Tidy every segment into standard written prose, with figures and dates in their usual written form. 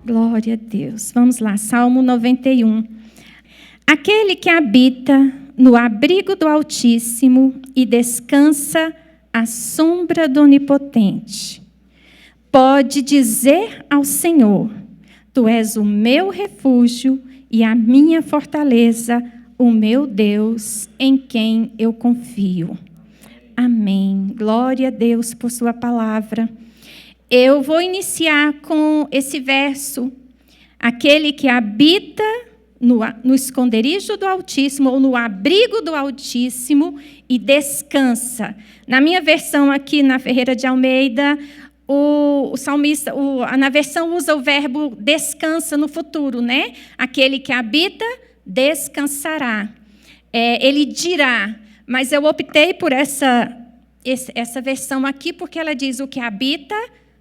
Glória a Deus. Vamos lá, Salmo 91. Aquele que habita no abrigo do Altíssimo e descansa à sombra do Onipotente, pode dizer ao Senhor: Tu és o meu refúgio e a minha fortaleza, o meu Deus, em quem eu confio. Amém. Glória a Deus por sua palavra. Eu vou iniciar com esse verso. Aquele que habita no esconderijo do Altíssimo, ou no abrigo do Altíssimo, e descansa. Na minha versão aqui, na Ferreira de Almeida, o salmista, na versão usa o verbo descansa no futuro, né? Aquele que habita, descansará. Ele dirá, mas eu optei por essa versão aqui, porque ela diz: o que habita,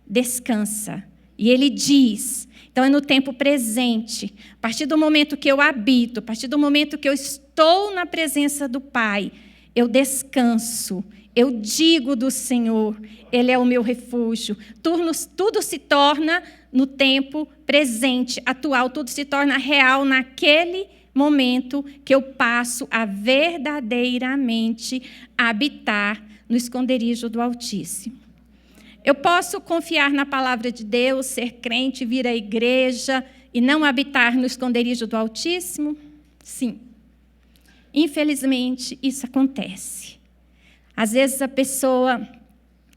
descansa. E ele diz, então é no tempo presente. A partir do momento que eu habito, a partir do momento que eu estou na presença do Pai, eu descanso. Eu digo do Senhor, Ele é o meu refúgio. Tudo se torna no tempo presente, atual. Tudo se torna real naquele momento que eu passo a verdadeiramente habitar no esconderijo do Altíssimo. Eu posso confiar na palavra de Deus, ser crente, vir à igreja e não habitar no esconderijo do Altíssimo? Sim. Infelizmente, isso acontece. Às vezes a pessoa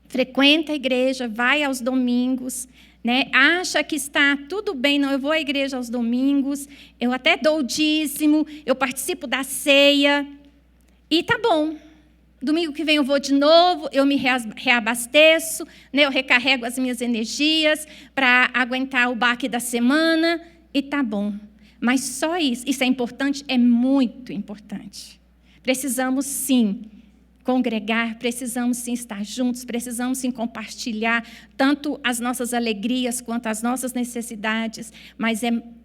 frequenta a igreja, vai aos domingos, né? Acha que está tudo bem, não, eu vou à igreja aos domingos, eu até dou o dízimo, eu participo da ceia, e tá bom. Domingo que vem eu vou de novo, eu me reabasteço, né? Eu recarrego as minhas energias para aguentar o baque da semana, e tá bom. Mas só isso é importante? É muito importante. Precisamos, sim, congregar, precisamos sim estar juntos, precisamos sim compartilhar tanto as nossas alegrias quanto as nossas necessidades, mas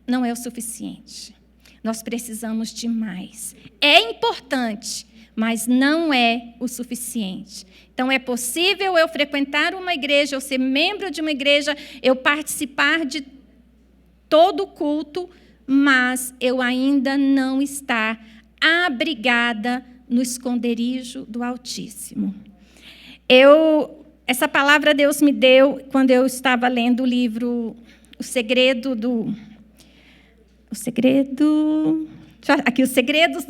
não é o suficiente. Nós precisamos de mais. É importante, mas não é o suficiente. Então, é possível eu frequentar uma igreja, eu ser membro de uma igreja, eu participar de todo o culto, mas eu ainda não estar abrigada no esconderijo do Altíssimo. Essa palavra Deus me deu quando eu estava lendo o livro Os Segredos do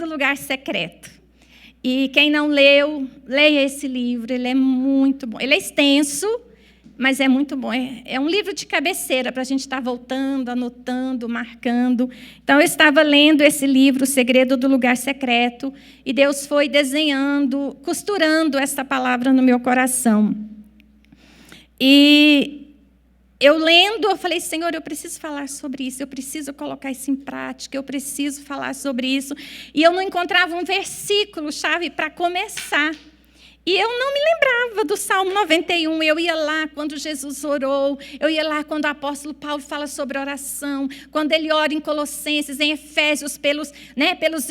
Lugar Secreto. E quem não leu, leia esse livro, ele é muito bom. Ele é extenso, mas é muito bom. É um livro de cabeceira para a gente estar voltando, anotando, marcando. Então, eu estava lendo esse livro, O Segredo do Lugar Secreto, e Deus foi desenhando, costurando essa palavra no meu coração. E eu lendo, eu falei: Senhor, eu preciso falar sobre isso, eu preciso colocar isso em prática, eu preciso falar sobre isso. E eu não encontrava um versículo-chave para começar. E eu não me lembrava do Salmo 91. Eu ia lá quando Jesus orou, eu ia lá quando o apóstolo Paulo fala sobre oração, quando ele ora em Colossenses, em Efésios, pelos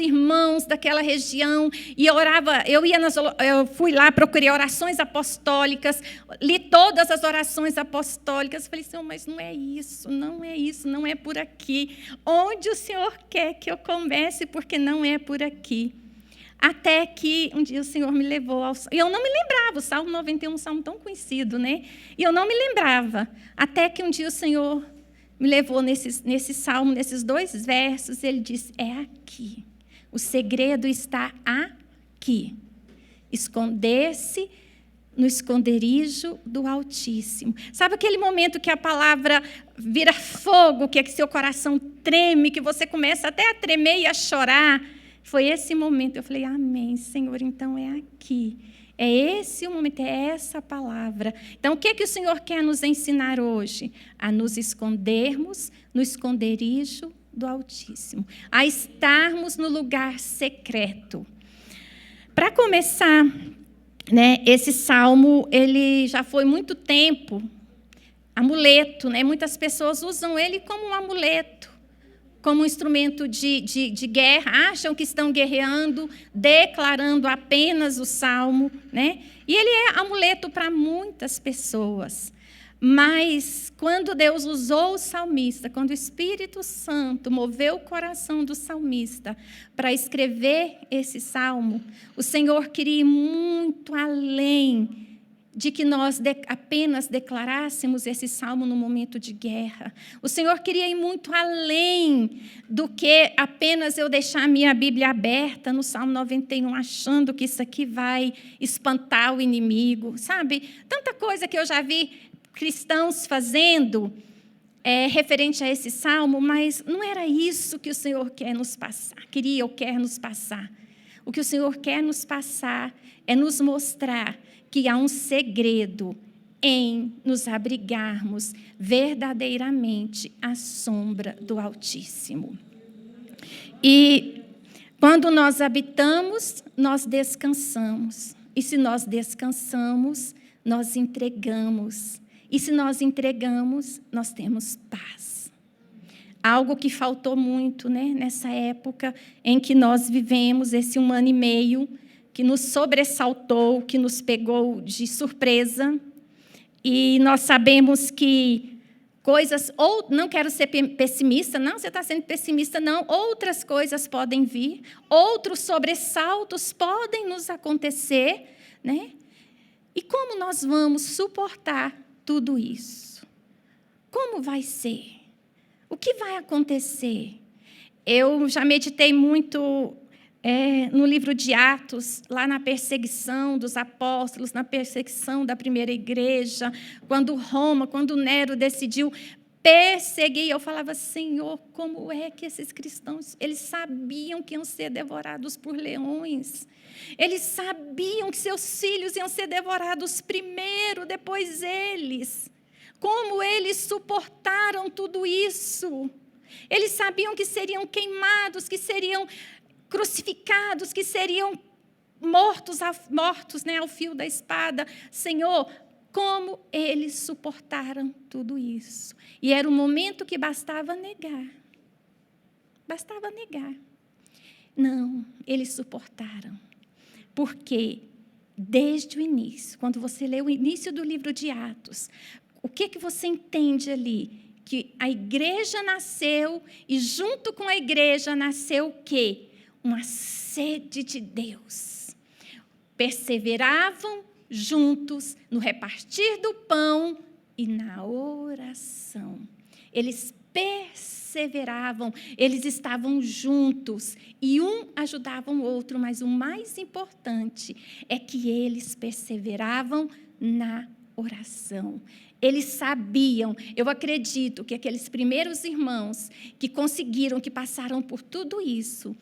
irmãos daquela região. E eu fui lá, procurei orações apostólicas, li todas as orações apostólicas. Falei: Senhor, mas não é isso, não é por aqui. Onde o Senhor quer que eu comece, porque não é por aqui. Até que um dia o Senhor me levou ao... E eu não me lembrava, o Salmo 91 é um salmo tão conhecido, né? E eu não me lembrava. Até que um dia o Senhor me levou nesse salmo, nesses 2 versos, ele disse: é aqui. O segredo está aqui. Esconder-se no esconderijo do Altíssimo. Sabe aquele momento que a palavra vira fogo, que seu coração treme, que você começa até a tremer e a chorar? Foi esse momento, eu falei: amém, Senhor, então é aqui. É esse o momento, é essa palavra. Então, o que o Senhor quer nos ensinar hoje? A nos escondermos no esconderijo do Altíssimo. A estarmos no lugar secreto. Para começar, né, esse salmo, ele já foi muito tempo amuleto, né? Muitas pessoas usam ele como um amuleto, como um instrumento de guerra, acham que estão guerreando, declarando apenas o salmo, né? E ele é amuleto para muitas pessoas. Mas quando Deus usou o salmista, quando o Espírito Santo moveu o coração do salmista para escrever esse salmo, o Senhor queria ir muito além de que nós apenas declarássemos esse salmo no momento de guerra. O Senhor queria ir muito além do que apenas eu deixar a minha Bíblia aberta no Salmo 91, achando que isso aqui vai espantar o inimigo, sabe? Tanta coisa que eu já vi cristãos fazendo referente a esse salmo, mas não era isso que o Senhor quer nos passar, queria ou quer nos passar. O que o Senhor quer nos passar é nos mostrar que há um segredo em nos abrigarmos verdadeiramente à sombra do Altíssimo. E quando nós habitamos, nós descansamos. E se nós descansamos, nós entregamos. E se nós entregamos, nós temos paz. Algo que faltou muito, né, nessa época em que nós vivemos, esse 1 ano e meio, que nos sobressaltou, que nos pegou de surpresa. E nós sabemos que coisas, ou não quero ser pessimista, não, você está sendo pessimista, não, outras coisas podem vir, outros sobressaltos podem nos acontecer, né? E como nós vamos suportar tudo isso? Como vai ser? O que vai acontecer? Eu já meditei muito no livro de Atos, lá na perseguição dos apóstolos, na perseguição da primeira igreja, quando Nero decidiu perseguir, eu falava, Senhor, como é que esses cristãos, eles sabiam que iam ser devorados por leões, eles sabiam que seus filhos iam ser devorados primeiro, depois eles. Como eles suportaram tudo isso? Eles sabiam que seriam queimados, que seriam crucificados, que seriam mortos, né, ao fio da espada. Senhor, como eles suportaram tudo isso? E era um momento que bastava negar. Bastava negar. Não, eles suportaram. Porque desde o início, quando você lê o início do livro de Atos, o que você entende ali? Que a igreja nasceu e junto com a igreja nasceu o quê? Uma sede de Deus. Perseveravam juntos no repartir do pão e na oração. Eles perseveravam, eles estavam juntos e um ajudava o outro, mas o mais importante é que eles perseveravam na oração. Eles sabiam, eu acredito que aqueles primeiros irmãos que conseguiram, que passaram por tudo isso,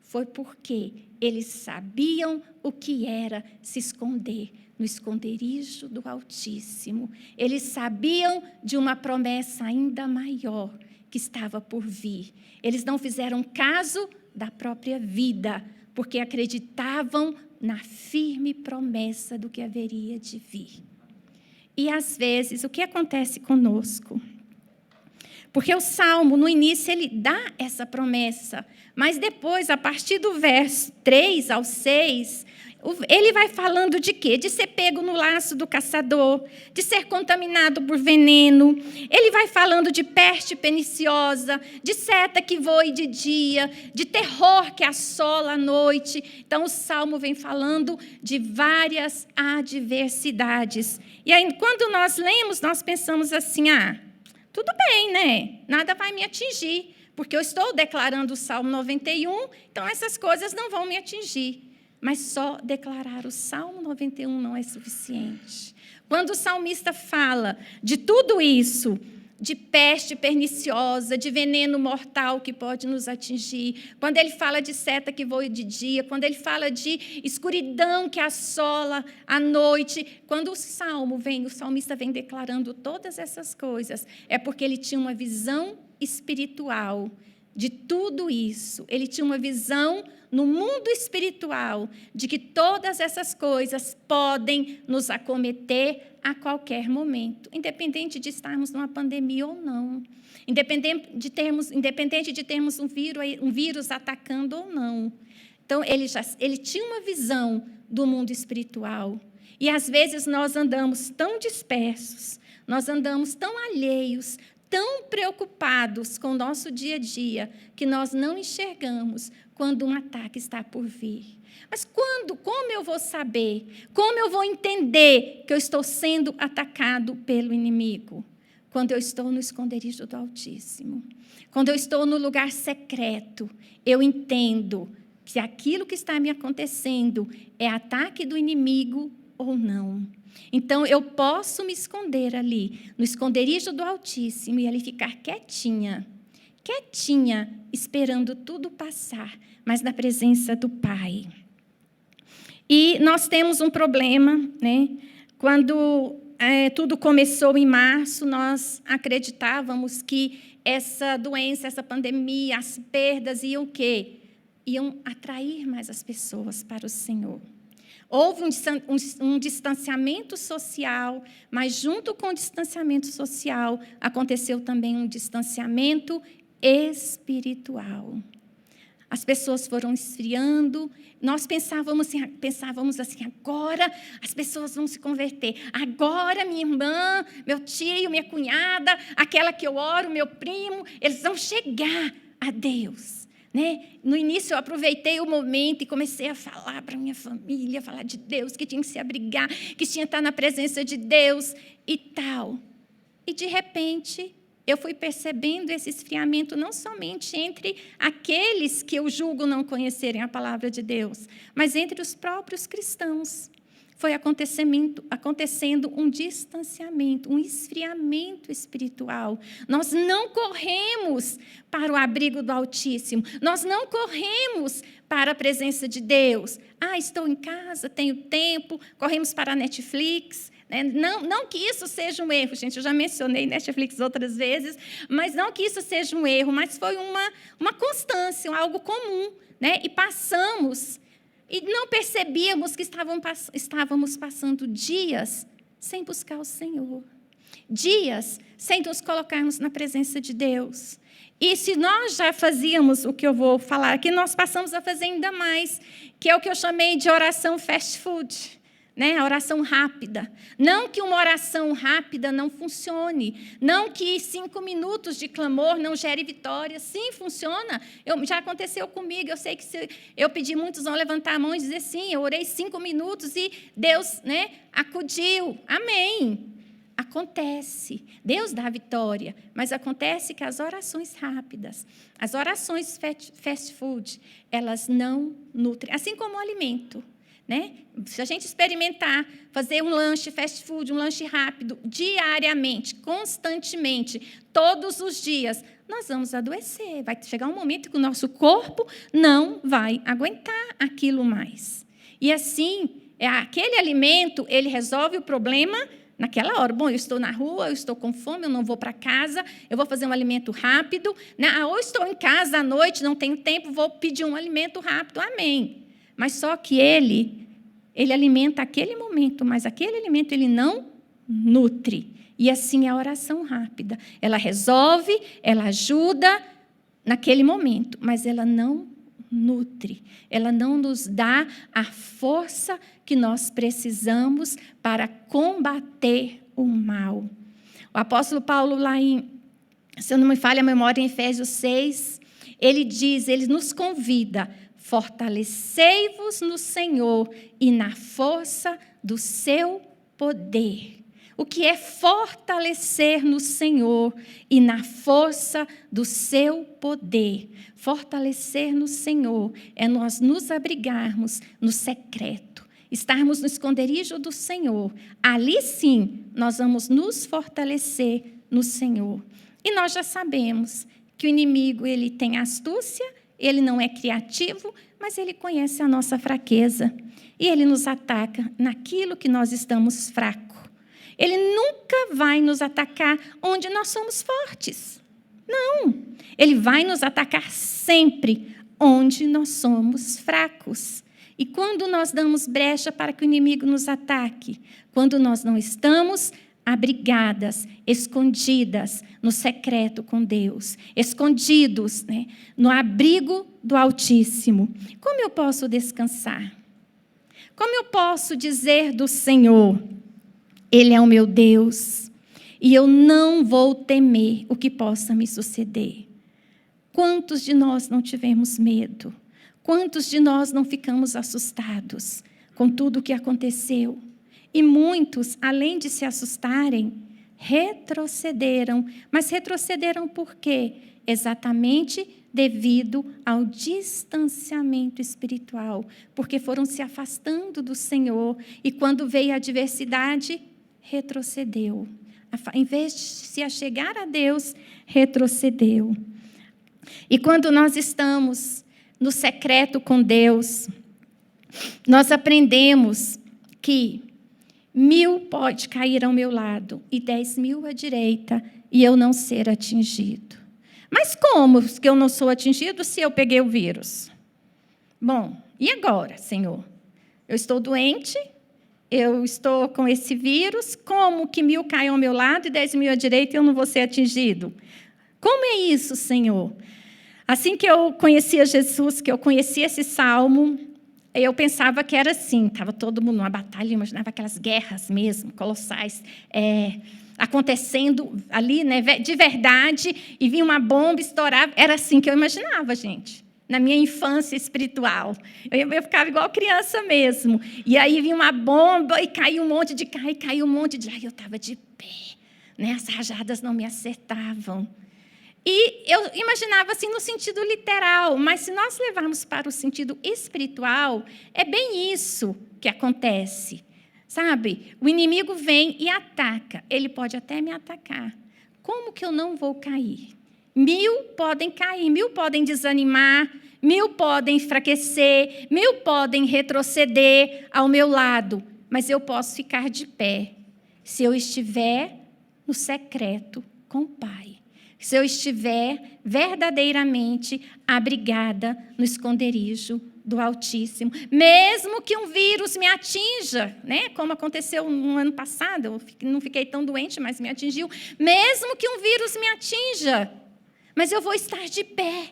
foi porque eles sabiam o que era se esconder no esconderijo do Altíssimo. Eles sabiam de uma promessa ainda maior que estava por vir. Eles não fizeram caso da própria vida, porque acreditavam na firme promessa do que haveria de vir. E, às vezes, o que acontece conosco? Porque o Salmo, no início, ele dá essa promessa, mas depois, a partir do verso 3 ao 6, ele vai falando de quê? De ser pego no laço do caçador, de ser contaminado por veneno. Ele vai falando de peste perniciosa, de seta que voe de dia, de terror que assola à noite. Então, o Salmo vem falando de várias adversidades. E aí, quando nós lemos, nós pensamos assim, tudo bem, né? Nada vai me atingir, porque eu estou declarando o Salmo 91, então essas coisas não vão me atingir. Mas só declarar o Salmo 91 não é suficiente. Quando o salmista fala de tudo isso, de peste perniciosa, de veneno mortal que pode nos atingir, quando ele fala de seta que voa de dia, quando ele fala de escuridão que assola à noite, quando o salmista vem declarando todas essas coisas, é porque ele tinha uma visão espiritual de tudo isso. Ele tinha uma visão no mundo espiritual de que todas essas coisas podem nos acometer a qualquer momento, independente de estarmos numa pandemia ou não, independente de termos um vírus atacando ou não. Então, ele tinha uma visão do mundo espiritual. E, às vezes, nós andamos tão dispersos, nós andamos tão alheios, tão preocupados com o nosso dia a dia, que nós não enxergamos quando um ataque está por vir. Mas como eu vou saber? Como eu vou entender que eu estou sendo atacado pelo inimigo? Quando eu estou no esconderijo do Altíssimo. Quando eu estou no lugar secreto, eu entendo que aquilo que está me acontecendo é ataque do inimigo ou não. Então, eu posso me esconder ali, no esconderijo do Altíssimo, e ali ficar quietinha, esperando tudo passar, mas na presença do Pai. E nós temos um problema, né? Quando tudo começou em março, nós acreditávamos que essa doença, essa pandemia, as perdas iam o quê? Iam atrair mais as pessoas para o Senhor. Houve um distanciamento social, mas junto com o distanciamento social, aconteceu também um distanciamento espiritual. As pessoas foram esfriando, nós pensávamos assim, agora as pessoas vão se converter. Agora minha irmã, meu tio, minha cunhada, aquela que eu oro, meu primo, eles vão chegar a Deus. Né? No início eu aproveitei o momento e comecei a falar para a minha família, falar de Deus, que tinha que se abrigar, que tinha que estar na presença de Deus e tal. E de repente eu fui percebendo esse esfriamento não somente entre aqueles que eu julgo não conhecerem a palavra de Deus, mas entre os próprios cristãos. Foi acontecendo um distanciamento, um esfriamento espiritual. Nós não corremos para o abrigo do Altíssimo. Nós não corremos para a presença de Deus. Estou em casa, tenho tempo, corremos para a Netflix. Não que isso seja um erro, gente, eu já mencionei Netflix outras vezes, mas não que isso seja um erro, mas foi uma constância, algo comum, né? E passamos... E não percebíamos que estávamos passando dias sem buscar o Senhor. Dias sem nos colocarmos na presença de Deus. E se nós já fazíamos o que eu vou falar aqui, nós passamos a fazer ainda mais, que é o que eu chamei de oração fast food. Né? A oração rápida. Não que uma oração rápida não funcione. Não que 5 minutos de clamor não gere vitória. Sim, funciona. Já aconteceu comigo. Eu sei que se eu pedi, muitos vão levantar a mão e dizer sim, eu orei 5 minutos e Deus, né, acudiu. Amém. Acontece. Deus dá vitória. Mas acontece que as orações rápidas, as orações fast food, elas não nutrem. Assim como o alimento. Né? Se a gente experimentar, fazer um lanche fast food, um lanche rápido, diariamente, constantemente, todos os dias, nós vamos adoecer. Vai chegar um momento que o nosso corpo não vai aguentar aquilo mais. E assim, aquele alimento, ele resolve o problema naquela hora. Bom, eu estou na rua, eu estou com fome, eu não vou para casa, eu vou fazer um alimento rápido. Né? Ou estou em casa à noite, não tenho tempo, vou pedir um alimento rápido. Amém. Mas só que ele alimenta aquele momento, mas aquele alimento ele não nutre. E assim é a oração rápida. Ela resolve, ela ajuda naquele momento, mas ela não nutre. Ela não nos dá a força que nós precisamos para combater o mal. O apóstolo Paulo, lá se eu não me falha a memória, em Efésios 6, ele nos convida: fortalecei-vos no Senhor e na força do seu poder. O que é fortalecer no Senhor e na força do seu poder? Fortalecer no Senhor é nós nos abrigarmos no secreto, estarmos no esconderijo do Senhor. Ali sim, nós vamos nos fortalecer no Senhor. E nós já sabemos que o inimigo ele tem astúcia. Ele não é criativo, mas ele conhece a nossa fraqueza. E ele nos ataca naquilo que nós estamos fracos. Ele nunca vai nos atacar onde nós somos fortes. Não. Ele vai nos atacar sempre onde nós somos fracos. E quando nós damos brecha para que o inimigo nos ataque? Quando nós não estamos abrigadas, escondidas no secreto com Deus, escondidos, né, no abrigo do Altíssimo. Como eu posso descansar? Como eu posso dizer do Senhor: Ele é o meu Deus, e eu não vou temer o que possa me suceder. Quantos de nós não tivemos medo? Quantos de nós não ficamos assustados com tudo o que aconteceu? E muitos, além de se assustarem, retrocederam. Mas retrocederam por quê? Exatamente devido ao distanciamento espiritual, porque foram se afastando do Senhor e quando veio a adversidade, retrocedeu. Em vez de se achegar a Deus, retrocedeu. E quando nós estamos no secreto com Deus, nós aprendemos que 1000 pode cair ao meu lado e 10.000 à direita e eu não ser atingido. Mas como que eu não sou atingido se eu peguei o vírus? Bom, e agora, Senhor? Eu estou doente, eu estou com esse vírus, como que 1000 caem ao meu lado e 10.000 à direita e eu não vou ser atingido? Como é isso, Senhor? Assim que eu conhecia Jesus, que eu conhecia esse salmo, eu pensava que era assim, estava todo mundo numa batalha, imaginava aquelas guerras mesmo, colossais, acontecendo ali, né, de verdade, e vinha uma bomba, estourava. Era assim que eu imaginava, gente, na minha infância espiritual. Eu ficava igual criança mesmo. E aí vinha uma bomba e caiu um monte de carro, e caiu um monte de... Aí eu estava de pé, né, as rajadas não me acertavam. E eu imaginava assim no sentido literal, mas se nós levarmos para o sentido espiritual, é bem isso que acontece. Sabe? O inimigo vem e ataca. Ele pode até me atacar. Como que eu não vou cair? 1000 podem cair, 1000 podem desanimar, 1000 podem enfraquecer, 1000 podem retroceder ao meu lado, mas eu posso ficar de pé se eu estiver no secreto com o Pai. Se eu estiver verdadeiramente abrigada no esconderijo do Altíssimo, mesmo que um vírus me atinja, né? Como aconteceu no ano passado, eu não fiquei tão doente, mas me atingiu, mesmo que um vírus me atinja, mas eu vou estar de pé,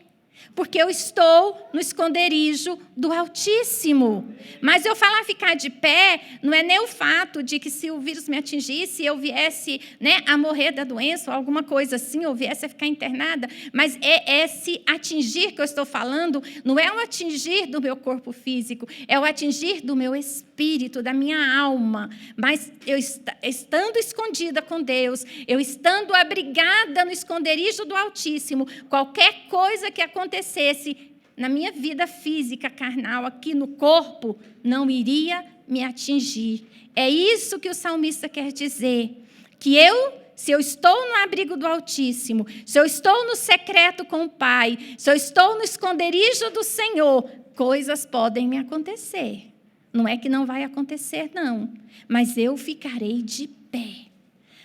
porque eu estou no esconderijo do Altíssimo. Mas eu falar ficar de pé, não é nem o fato de que se o vírus me atingisse, eu viesse, né, a morrer da doença ou alguma coisa assim, ou viesse a ficar internada, mas é esse atingir que eu estou falando, não é o atingir do meu corpo físico, é o atingir do meu espírito, da minha alma. Mas eu estando escondida com Deus, eu estando abrigada no esconderijo do Altíssimo, qualquer coisa que acontecesse na minha vida física, carnal, aqui no corpo, não iria me atingir. É isso que o salmista quer dizer, que se eu estou no abrigo do Altíssimo, se eu estou no secreto com o Pai, se eu estou no esconderijo do Senhor, coisas podem me acontecer. Não é que não vai acontecer, não, mas eu ficarei de pé.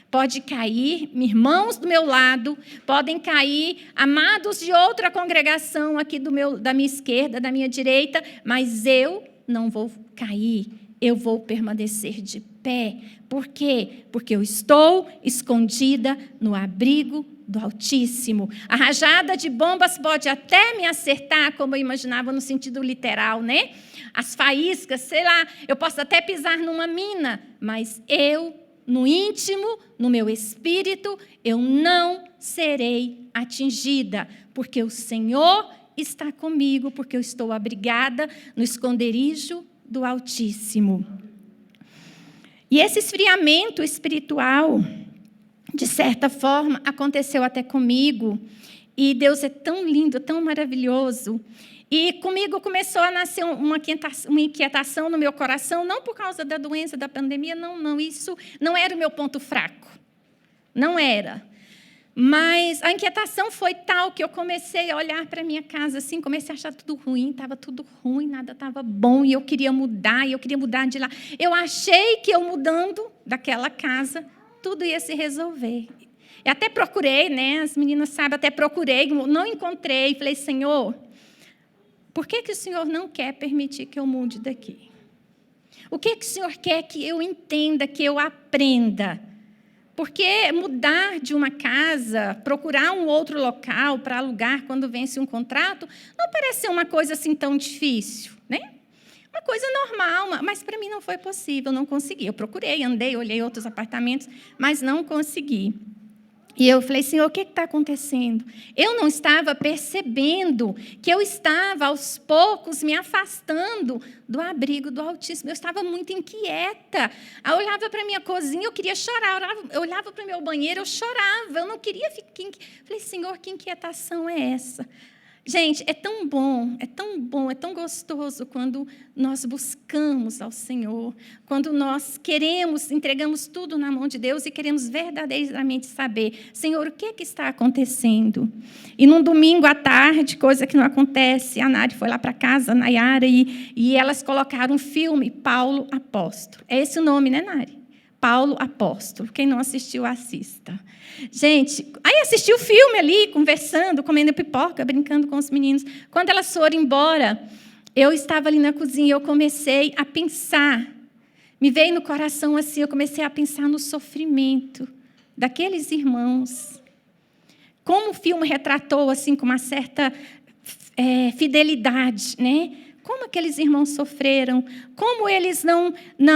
Pode cair irmãos do meu lado, podem cair amados de outra congregação aqui da minha esquerda, da minha direita, mas eu não vou cair, eu vou permanecer de pé. Por quê? Porque eu estou escondida no abrigo do Altíssimo. A rajada de bombas pode até me acertar, como eu imaginava no sentido literal, né? As faíscas, sei lá, eu posso até pisar numa mina, mas no íntimo, no meu espírito, eu não serei atingida, porque o Senhor está comigo, porque eu estou abrigada no esconderijo do Altíssimo. E esse esfriamento espiritual, de certa forma, aconteceu até comigo, e Deus é tão lindo, tão maravilhoso. E comigo começou a nascer uma inquietação no meu coração, não por causa da doença, da pandemia, não, isso não era o meu ponto fraco, não era. Mas a inquietação foi tal que eu comecei a olhar para a minha casa, assim, comecei a achar tudo ruim, estava tudo ruim, nada estava bom, e eu queria mudar de lá. Eu achei que eu mudando daquela casa, tudo ia se resolver. Eu até procurei, né, as meninas sabem, até procurei, não encontrei, falei, Senhor, por que o Senhor não quer permitir que eu mude daqui? O que o Senhor quer que eu entenda, que eu aprenda? Porque mudar de uma casa, procurar um outro local para alugar quando vence um contrato, não parece ser uma coisa assim tão difícil, né? Uma coisa normal, mas para mim não foi possível, não consegui. Eu procurei, andei, olhei outros apartamentos, mas não consegui. E eu falei, Senhor, o que está acontecendo? Eu não estava percebendo que eu estava, aos poucos, me afastando do abrigo do Altíssimo. Eu estava muito inquieta. Eu olhava para a minha cozinha, eu queria chorar. Eu olhava para o meu banheiro, eu chorava. Eu não queria ficar... Falei, Senhor, que inquietação é essa? Gente, é tão bom, é tão gostoso quando nós buscamos ao Senhor, quando nós entregamos tudo na mão de Deus e queremos verdadeiramente saber, Senhor, o que é que está acontecendo? E num domingo à tarde, coisa que não acontece, a Nari foi lá para casa, a Nayara, e elas colocaram um filme, Paulo Apóstolo. É esse o nome, né, Nari? Paulo Apóstolo. Quem não assistiu, assista. Gente, aí assisti o filme ali, conversando, comendo pipoca, brincando com os meninos. Quando elas foram embora, eu estava ali na cozinha e eu comecei a pensar. Me veio no coração assim, eu comecei a pensar no sofrimento daqueles irmãos. Como o filme retratou assim, com uma certa fidelidade, né? Como aqueles irmãos sofreram, como eles não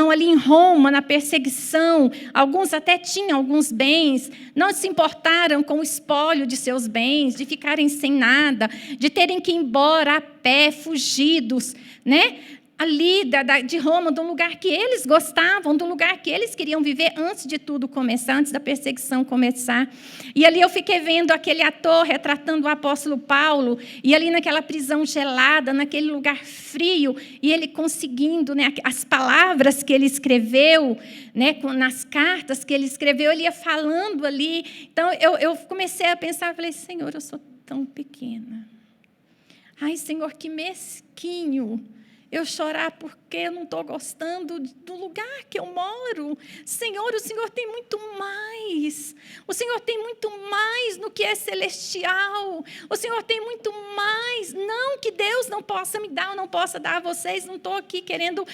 ali em Roma, na perseguição, alguns até tinham alguns bens, não se importaram com o espólio de seus bens, de ficarem sem nada, de terem que ir embora a pé, fugidos, né? Ali de Roma, de um lugar que eles gostavam, do lugar que eles queriam viver antes de tudo começar, antes da perseguição começar. E ali eu fiquei vendo aquele ator retratando o apóstolo Paulo, e ali naquela prisão gelada, naquele lugar frio, e ele conseguindo, né, as palavras que ele escreveu, né, nas cartas que ele escreveu, ele ia falando ali. Então eu comecei a pensar, falei, Senhor, eu sou tão pequena. Ai, Senhor, que mesquinho. Eu chorar porque eu não estou gostando do lugar que eu moro. Senhor, o Senhor tem muito mais. O Senhor tem muito mais no que é celestial. O Senhor tem muito mais. Não que Deus não possa me dar ou não possa dar a vocês. Não estou aqui querendo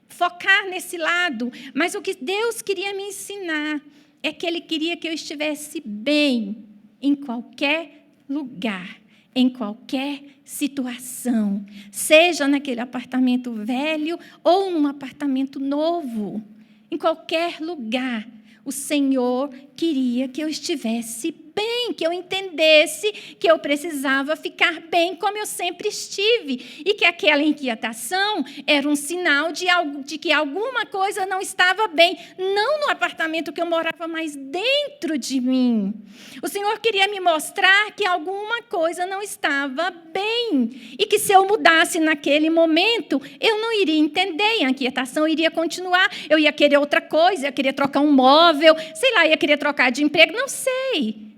focar nesse lado. Mas o que Deus queria me ensinar é que Ele queria que eu estivesse bem em qualquer lugar. Em qualquer situação, seja naquele apartamento velho ou num apartamento novo, em qualquer lugar, o Senhor queria que eu estivesse bem, que eu entendesse que eu precisava ficar bem como eu sempre estive, e que aquela inquietação era um sinal de que alguma coisa não estava bem, não no apartamento que eu morava, mas dentro de mim. O Senhor queria me mostrar que alguma coisa não estava bem, e que se eu mudasse naquele momento, eu não iria entender, e a inquietação iria continuar, eu ia querer outra coisa, ia querer trocar um móvel, sei lá, ia querer trocar de emprego, não sei.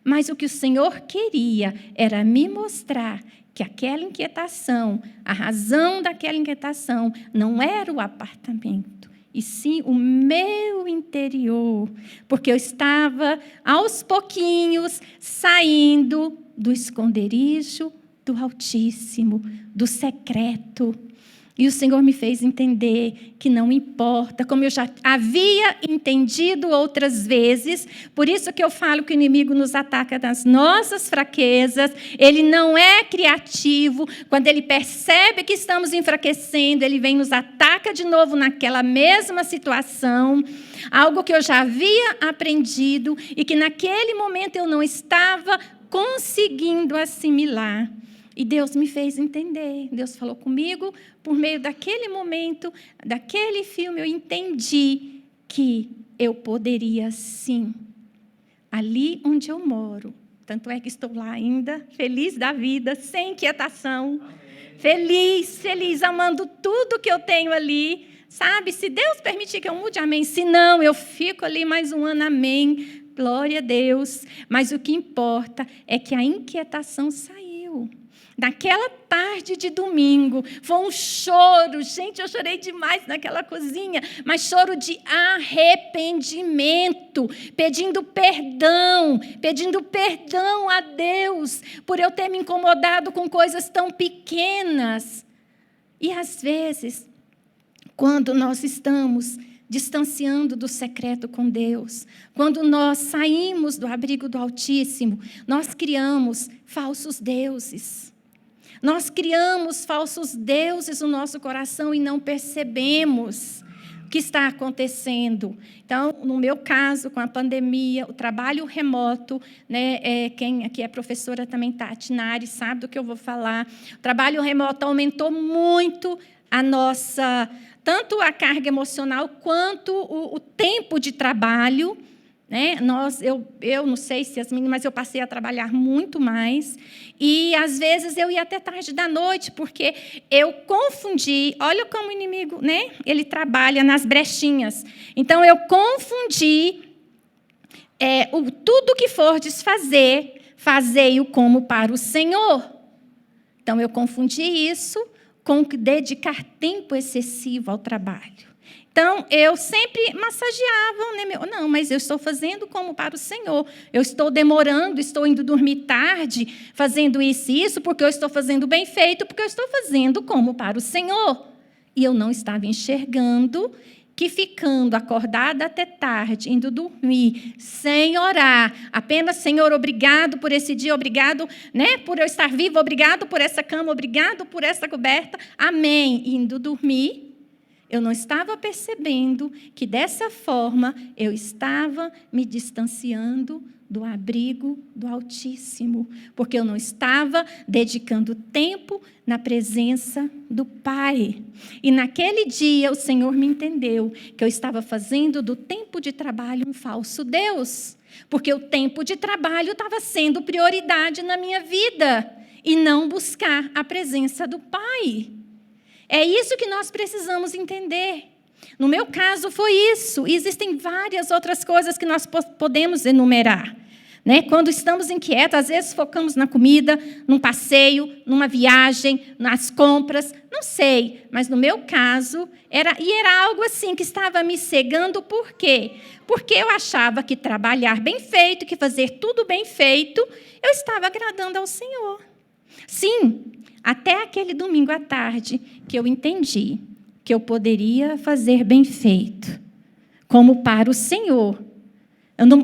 Mas o que o Senhor queria era me mostrar que aquela inquietação, a razão daquela inquietação, não era o apartamento, e sim o meu interior, porque eu estava, aos pouquinhos, saindo do esconderijo do Altíssimo, do secreto. E o Senhor me fez entender que não importa, como eu já havia entendido outras vezes, por isso que eu falo que o inimigo nos ataca nas nossas fraquezas, ele não é criativo, quando ele percebe que estamos enfraquecendo, ele vem e nos ataca de novo naquela mesma situação, algo que eu já havia aprendido e que naquele momento eu não estava conseguindo assimilar. E Deus me fez entender, Deus falou comigo, por meio daquele momento, daquele filme, eu entendi que eu poderia sim, ali onde eu moro, tanto é que estou lá ainda, feliz da vida, sem inquietação, feliz, amando tudo que eu tenho ali, sabe? Se Deus permitir que eu mude, amém. Se não, eu fico ali mais um ano, amém. Glória a Deus. Mas o que importa é que a inquietação saiu. Naquela tarde de domingo, foi um choro, gente, eu chorei demais naquela cozinha, mas choro de arrependimento, pedindo perdão a Deus, por eu ter me incomodado com coisas tão pequenas. E às vezes, quando nós estamos distanciando do secreto com Deus, quando nós saímos do abrigo do Altíssimo, nós criamos falsos deuses. Nós criamos falsos deuses no nosso coração e não percebemos o que está acontecendo. Então, no meu caso, com a pandemia, o trabalho remoto, né, quem aqui é professora também, Tati Nari, sabe do que eu vou falar. O trabalho remoto aumentou muito a nossa, tanto a carga emocional quanto o tempo de trabalho. Né? Eu não sei se as meninas, mas eu passei a trabalhar muito mais. E, às vezes, eu ia até tarde da noite, porque eu confundi. Olha como o inimigo, né? Ele trabalha nas brechinhas. Então, eu confundi tudo que fordes fazer, fazei-o como para o Senhor. Então, eu confundi isso com dedicar tempo excessivo ao trabalho. Então, eu sempre massageava, né? Não, mas eu estou fazendo como para o Senhor. Eu estou demorando, estou indo dormir tarde, fazendo isso e isso, porque eu estou fazendo bem feito, porque eu estou fazendo como para o Senhor. E eu não estava enxergando que ficando acordada até tarde, indo dormir, sem orar, apenas, Senhor, obrigado por esse dia, obrigado, né, por eu estar viva, obrigado por essa cama, obrigado por essa coberta, amém, indo dormir. Eu não estava percebendo que, dessa forma, eu estava me distanciando do abrigo do Altíssimo, porque eu não estava dedicando tempo na presença do Pai. E, naquele dia, o Senhor me entendeu que eu estava fazendo do tempo de trabalho um falso Deus, porque o tempo de trabalho estava sendo prioridade na minha vida, e não buscar a presença do Pai. É isso que nós precisamos entender. No meu caso, foi isso. E existem várias outras coisas que nós podemos enumerar. Né? Quando estamos inquietos, às vezes focamos na comida, num passeio, numa viagem, nas compras, não sei. Mas no meu caso, era algo assim que estava me cegando. Por quê? Porque eu achava que trabalhar bem feito, que fazer tudo bem feito, eu estava agradando ao Senhor. Sim, até aquele domingo à tarde que eu entendi que eu poderia fazer bem feito, como para o Senhor.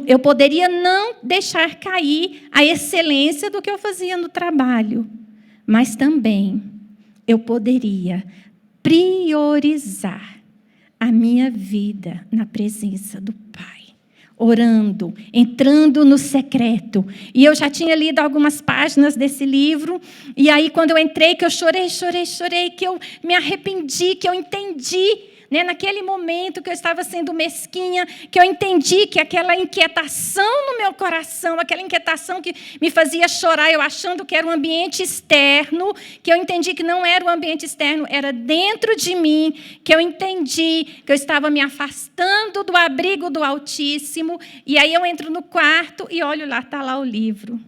Eu poderia não deixar cair a excelência do que eu fazia no trabalho, mas também eu poderia priorizar a minha vida na presença do Pai. Orando, entrando no secreto. E eu já tinha lido algumas páginas desse livro, e aí quando eu entrei, que eu chorei, que eu me arrependi, que eu entendi, né, naquele momento que eu estava sendo mesquinha, que eu entendi que aquela inquietação no meu coração, aquela inquietação que me fazia chorar, eu achando que era um ambiente externo, que eu entendi que não era um ambiente externo, era dentro de mim, que eu entendi que eu estava me afastando do abrigo do Altíssimo, e aí eu entro no quarto e olho lá, está lá o livro,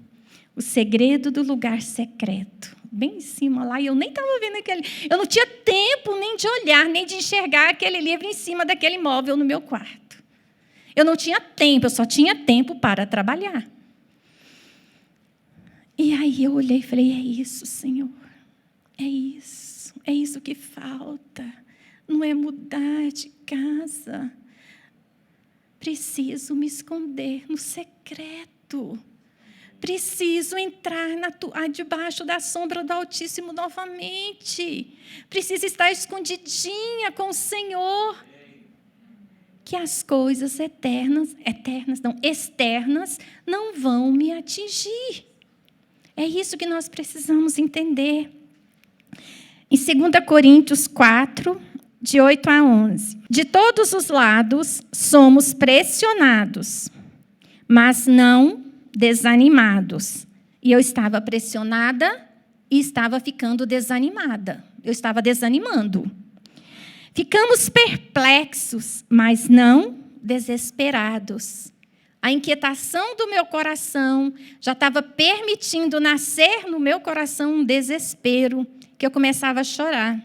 O Segredo do Lugar Secreto. Bem em cima lá, e eu nem estava vendo aquele... Eu não tinha tempo nem de olhar, nem de enxergar aquele livro em cima daquele móvel no meu quarto. Eu não tinha tempo, eu só tinha tempo para trabalhar. E aí eu olhei e falei, é isso, Senhor. É isso que falta. Não é mudar de casa. Preciso me esconder no secreto. Preciso entrar debaixo da sombra do Altíssimo novamente. Preciso estar escondidinha com o Senhor. Que as coisas externas não vão me atingir. É isso que nós precisamos entender. Em 2 Coríntios 4, de 8 a 11. De todos os lados somos pressionados, mas não desanimados. E eu estava pressionada e estava ficando desanimada. Eu estava desanimando. Ficamos perplexos, mas não desesperados. A inquietação do meu coração já estava permitindo nascer no meu coração um desespero, que eu começava a chorar.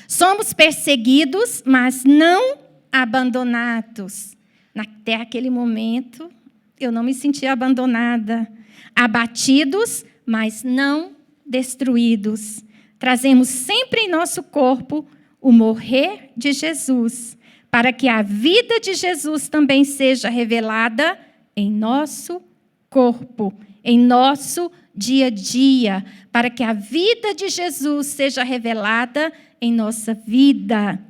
Somos perseguidos, mas não abandonados. Até aquele momento, eu não me sentia abandonada. Abatidos, mas não destruídos. Trazemos sempre em nosso corpo o morrer de Jesus, para que a vida de Jesus também seja revelada em nosso corpo, em nosso dia a dia, para que a vida de Jesus seja revelada em nossa vida.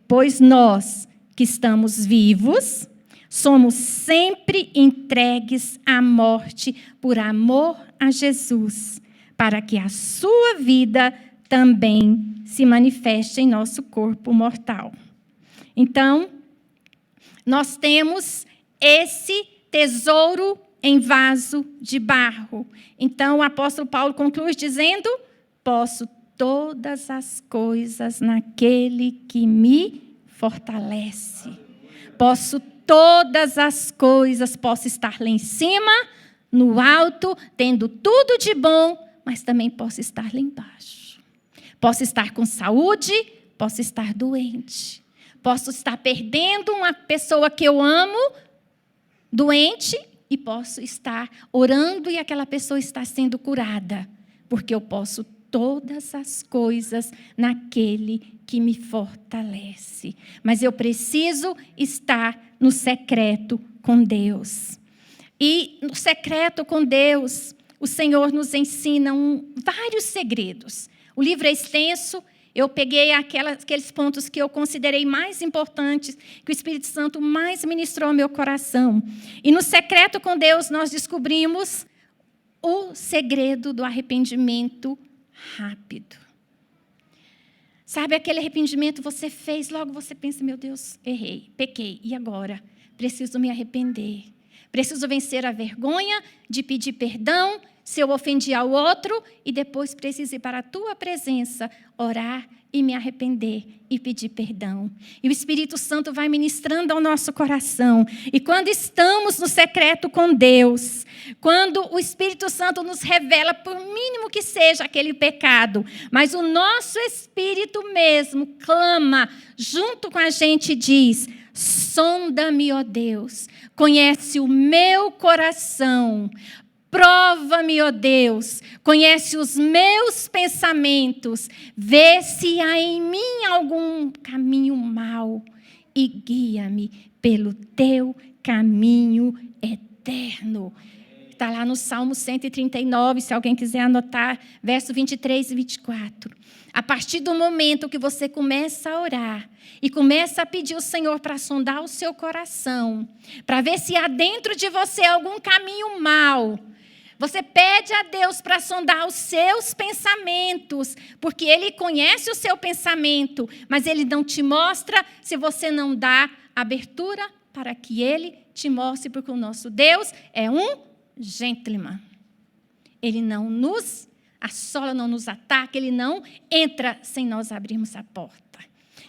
Pois nós, que estamos vivos, somos sempre entregues à morte por amor a Jesus, para que a sua vida também se manifeste em nosso corpo mortal. Então, nós temos esse tesouro em vaso de barro. Então, o apóstolo Paulo conclui dizendo: posso todas as coisas naquele que me fortalece. Posso todas as coisas, posso estar lá em cima, no alto, tendo tudo de bom, mas também posso estar lá embaixo. Posso estar com saúde, posso estar doente. Posso estar perdendo uma pessoa que eu amo, doente, e posso estar orando e aquela pessoa está sendo curada, porque eu posso todas as coisas naquele que me fortalece. Mas eu preciso estar no secreto com Deus. E no secreto com Deus, o Senhor nos ensina vários segredos. O livro é extenso. Eu peguei aqueles pontos que eu considerei mais importantes, que o Espírito Santo mais ministrou ao meu coração. E no secreto com Deus, nós descobrimos o segredo do arrependimento rápido. Sabe, aquele arrependimento você fez, logo você pensa: meu Deus, errei, pequei, e agora? Preciso me arrepender. Preciso vencer a vergonha de pedir perdão se eu ofendi ao outro, e depois preciso ir para a tua presença, orar e me arrepender e pedir perdão. E o Espírito Santo vai ministrando ao nosso coração. E quando estamos no secreto com Deus, quando o Espírito Santo nos revela, por mínimo que seja aquele pecado, mas o nosso espírito mesmo clama junto com a gente e diz: sonda-me, ó Deus, conhece o meu coração. Prova-me, ó Deus, conhece os meus pensamentos, vê se há em mim algum caminho mau e guia-me pelo teu caminho eterno. Está lá no Salmo 139, se alguém quiser anotar, verso 23 e 24. A partir do momento que você começa a orar e começa a pedir ao Senhor para sondar o seu coração, para ver se há dentro de você algum caminho mau, você pede a Deus para sondar os seus pensamentos, porque Ele conhece o seu pensamento, mas Ele não te mostra se você não dá abertura para que Ele te mostre, porque o nosso Deus é um gentleman. Ele não nos assola, não nos ataca, Ele não entra sem nós abrirmos a porta.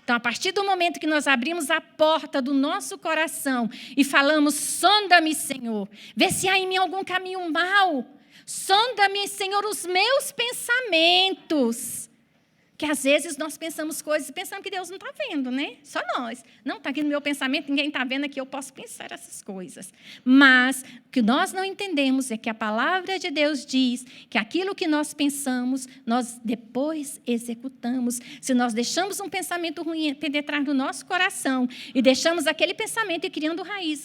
Então, a partir do momento que nós abrimos a porta do nosso coração e falamos: sonda-me, Senhor, vê se há em mim algum caminho mau. Sonda-me, Senhor, os meus pensamentos. Que às vezes nós pensamos coisas e pensamos que Deus não está vendo, né? Só nós. Não está aqui no meu pensamento, ninguém está vendo aqui, eu posso pensar essas coisas. Mas o que nós não entendemos é que a palavra de Deus diz que aquilo que nós pensamos, nós depois executamos. Se nós deixamos um pensamento ruim penetrar no nosso coração e deixamos aquele pensamento ir criando raiz,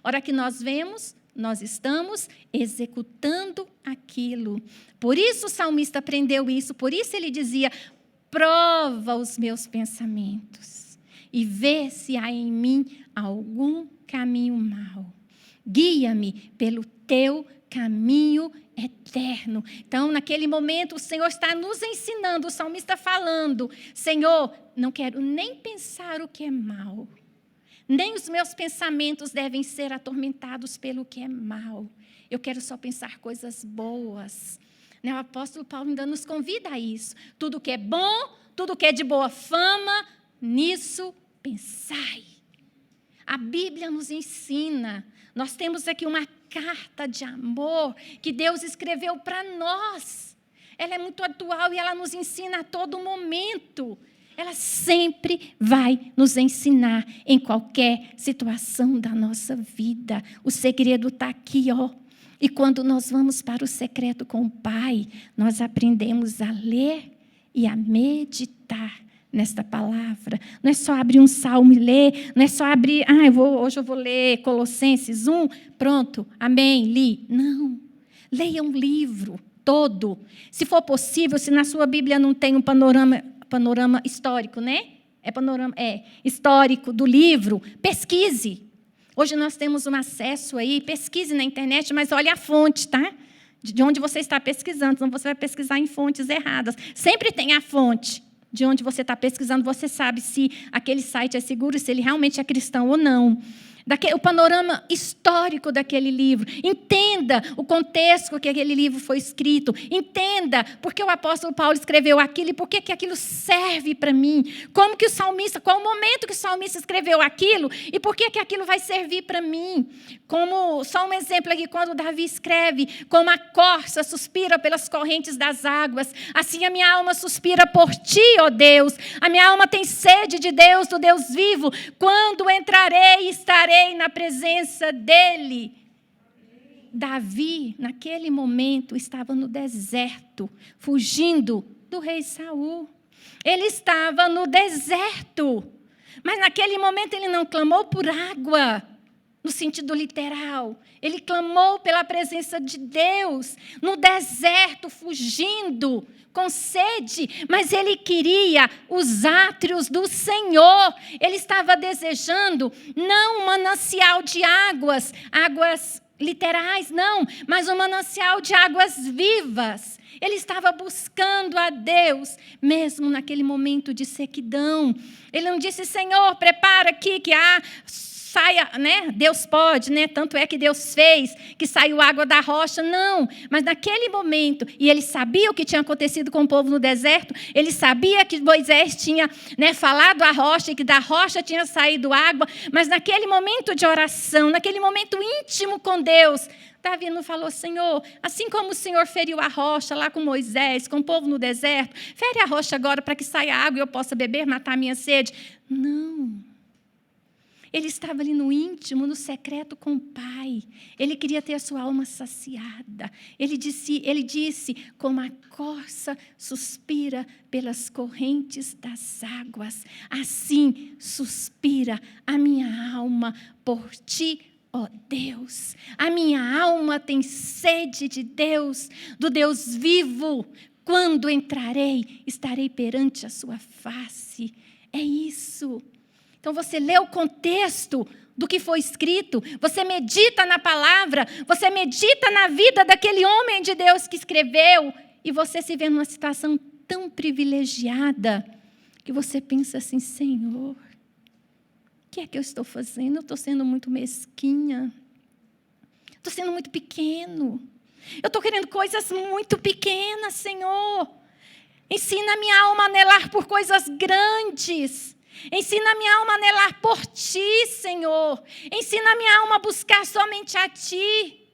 a hora que nós vemos, nós estamos executando aquilo. Por isso o salmista aprendeu isso, por isso ele dizia: prova os meus pensamentos e vê se há em mim algum caminho mau. Guia-me pelo teu caminho eterno. Então, naquele momento, o Senhor está nos ensinando, o salmista falando: Senhor, não quero nem pensar o que é mau. Nem os meus pensamentos devem ser atormentados pelo que é mal. Eu quero só pensar coisas boas. O apóstolo Paulo ainda nos convida a isso. Tudo que é bom, tudo que é de boa fama, nisso pensai. A Bíblia nos ensina. Nós temos aqui uma carta de amor que Deus escreveu para nós. Ela é muito atual e ela nos ensina a todo momento. Ela sempre vai nos ensinar em qualquer situação da nossa vida. O segredo está aqui, ó. E quando nós vamos para o secreto com o Pai, nós aprendemos a ler e a meditar nesta palavra. Não é só abrir um salmo e ler, não é só abrir, hoje eu vou ler Colossenses 1, pronto, amém, li. Não, leia um livro. todo. Se for possível, se na sua Bíblia não tem um panorama histórico, né? Histórico do livro, pesquise. Hoje nós temos um acesso aí, pesquise na internet, mas olhe a fonte, tá? De onde você está pesquisando, senão você vai pesquisar em fontes erradas. Sempre tem a fonte de onde você está pesquisando, você sabe se aquele site é seguro, se ele realmente é cristão ou não. O panorama histórico daquele livro. Entenda o contexto que aquele livro foi escrito. Entenda por que o apóstolo Paulo escreveu aquilo e por que aquilo serve para mim. Qual o momento que o salmista escreveu aquilo e por que aquilo vai servir para mim. Só um exemplo aqui, quando Davi escreve, como a corça suspira pelas correntes das águas, assim a minha alma suspira por ti, ó Deus. A minha alma tem sede de Deus, do Deus vivo. Quando entrarei e estarei na presença dele. Davi, naquele momento, estava no deserto, fugindo do rei Saul. Ele estava no deserto, mas naquele momento ele não clamou por água, no sentido literal. Ele clamou pela presença de Deus, no deserto, fugindo, com sede, mas ele queria os átrios do Senhor. Ele estava desejando não um manancial de águas literais, não, mas um manancial de águas vivas. Ele estava buscando a Deus, mesmo naquele momento de sequidão. Ele não disse, Senhor, prepara aqui que saia, né? Deus pode, né? Tanto é que Deus fez que saiu água da rocha. Não, mas naquele momento, e ele sabia o que tinha acontecido com o povo no deserto, ele sabia que Moisés tinha, né, falado à rocha e que da rocha tinha saído água, mas naquele momento de oração, naquele momento íntimo com Deus, Davi não falou, Senhor, assim como o Senhor feriu a rocha lá com Moisés, com o povo no deserto, fere a rocha agora para que saia água e eu possa beber, matar a minha sede. Não. Ele estava ali no íntimo, no secreto com o Pai. Ele queria ter a sua alma saciada. Ele disse, como a corça suspira pelas correntes das águas, assim suspira a minha alma por ti, ó Deus. A minha alma tem sede de Deus, do Deus vivo. Quando entrarei, estarei perante a sua face. É isso. Então, você lê o contexto do que foi escrito, você medita na palavra, você medita na vida daquele homem de Deus que escreveu, e você se vê numa situação tão privilegiada, que você pensa assim, Senhor, o que é que eu estou fazendo? Eu estou sendo muito mesquinha, estou sendo muito pequeno, eu estou querendo coisas muito pequenas, Senhor. Ensina a minha alma a anelar por coisas grandes. Ensina a minha alma a anelar por ti, Senhor. Ensina a minha alma a buscar somente a ti.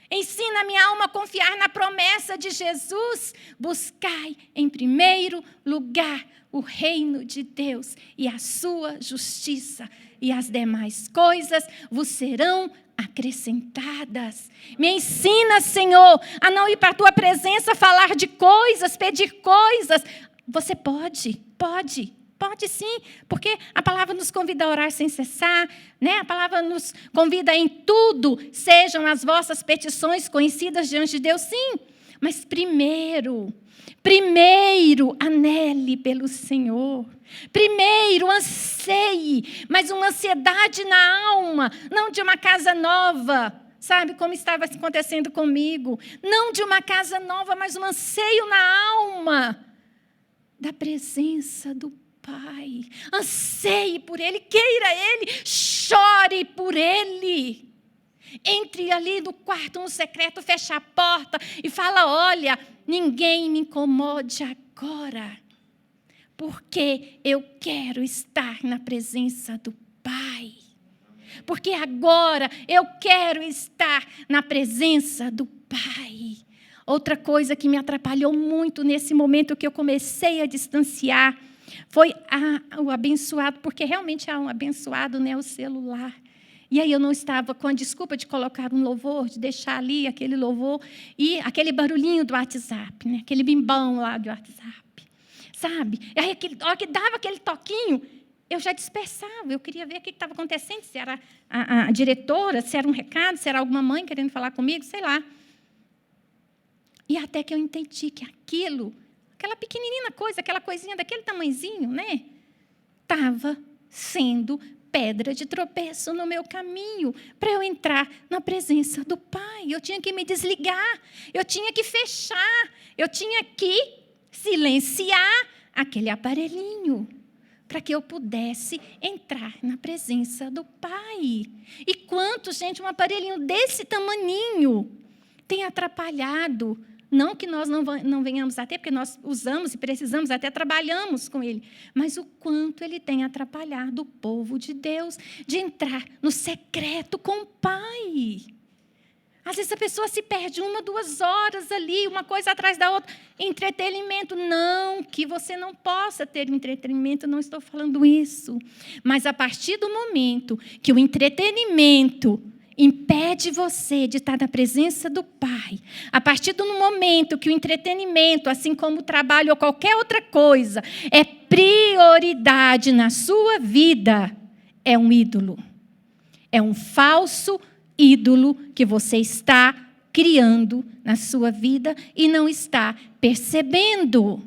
Ensina a minha alma a confiar na promessa de Jesus. Buscai em primeiro lugar o reino de Deus e a sua justiça, e as demais coisas vos serão acrescentadas. Me ensina, Senhor, a não ir para a tua presença falar de coisas, pedir coisas. Você pode sim, porque a palavra nos convida a orar sem cessar, né? A palavra nos convida em tudo, sejam as vossas petições conhecidas diante de Deus, sim. Mas primeiro, anele pelo Senhor. Primeiro, anseie, mas uma ansiedade na alma, não de uma casa nova, sabe, como estava acontecendo comigo. Não de uma casa nova, mas um anseio na alma da presença do Pai. Anseie por Ele, queira Ele, chore por Ele. Entre ali no quarto, no secreto, feche a porta e fala, olha, ninguém me incomode agora, porque eu quero estar na presença do Pai. Porque agora eu quero estar na presença do Pai. Outra coisa que me atrapalhou muito nesse momento que eu comecei a distanciar foi o abençoado, porque realmente é um abençoado, né, o celular. E aí eu não estava com a desculpa de colocar um louvor, de deixar ali aquele louvor e aquele barulhinho do WhatsApp, né, aquele bimbão lá do WhatsApp, sabe? E aí a hora que dava aquele toquinho, eu já dispersava, eu queria ver o que estava acontecendo, se era a diretora, se era um recado, se era alguma mãe querendo falar comigo, sei lá. E até que eu entendi que aquela pequenina coisa, aquela coisinha daquele tamanhozinho, né? Estava sendo pedra de tropeço no meu caminho para eu entrar na presença do Pai. Eu tinha que me desligar, eu tinha que fechar, eu tinha que silenciar aquele aparelhinho para que eu pudesse entrar na presença do Pai. E quanto, gente, um aparelhinho desse tamaninho tem atrapalhado. Não que nós não venhamos a ter, porque nós usamos e precisamos, até trabalhamos com ele. Mas o quanto ele tem atrapalhado o povo de Deus de entrar no secreto com o Pai. Às vezes a pessoa se perde 1, 2 horas ali, uma coisa atrás da outra. Entretenimento. Não, que você não possa ter entretenimento, não estou falando isso. Mas a partir do momento que o entretenimento impede você de estar na presença do Pai, a partir do momento que o entretenimento, assim como o trabalho ou qualquer outra coisa, é prioridade na sua vida, é um ídolo. É um falso ídolo que você está criando na sua vida e não está percebendo.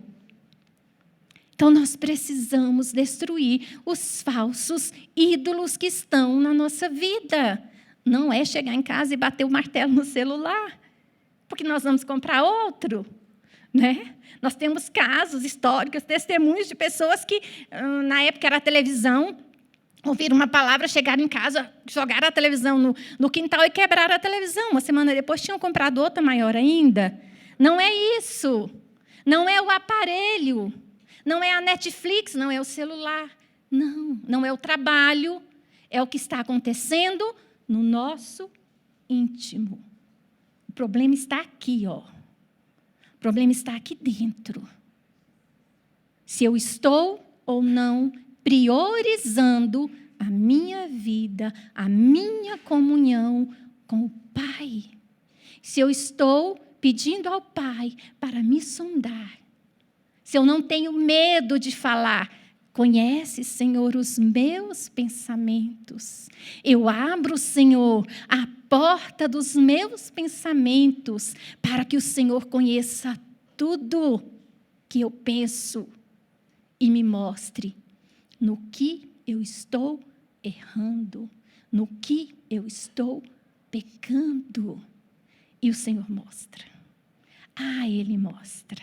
Então, nós precisamos destruir os falsos ídolos que estão na nossa vida. Não é chegar em casa e bater o martelo no celular, porque nós vamos comprar outro, né? Nós temos casos históricos, testemunhos de pessoas que, na época era a televisão, ouviram uma palavra, chegaram em casa, jogaram a televisão no quintal e quebraram a televisão. Uma semana depois tinham comprado outra maior ainda. Não é isso. Não é o aparelho. Não é a Netflix, não é o celular. Não é o trabalho. É o que está acontecendo no nosso íntimo. O problema está aqui, ó. O problema está aqui dentro. Se eu estou ou não priorizando a minha vida, a minha comunhão com o Pai. Se eu estou pedindo ao Pai para me sondar. Se eu não tenho medo de falar, conhece, Senhor, os meus pensamentos. Eu abro, Senhor, a porta dos meus pensamentos para que o Senhor conheça tudo que eu penso e me mostre no que eu estou errando, no que eu estou pecando. E o Senhor mostra. Ele mostra.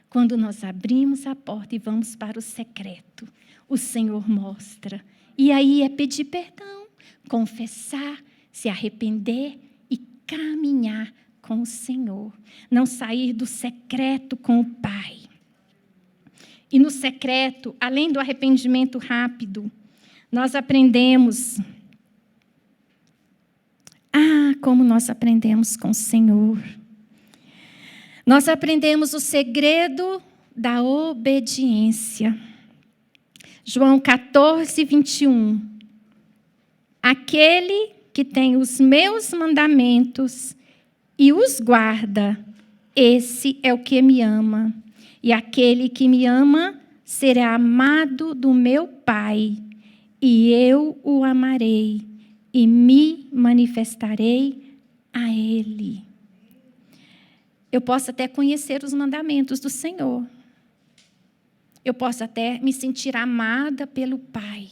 Quando nós abrimos a porta e vamos para o secreto, o Senhor mostra. E aí é pedir perdão, confessar, se arrepender e caminhar com o Senhor. Não sair do secreto com o Pai. E no secreto, além do arrependimento rápido, nós aprendemos. Como nós aprendemos com o Senhor. Nós aprendemos o segredo da obediência. João 14, 21. Aquele que tem os meus mandamentos e os guarda, esse é o que me ama. E aquele que me ama será amado do meu Pai, e eu o amarei e me manifestarei a Ele. Eu posso até conhecer os mandamentos do Senhor. Eu posso até me sentir amada pelo Pai.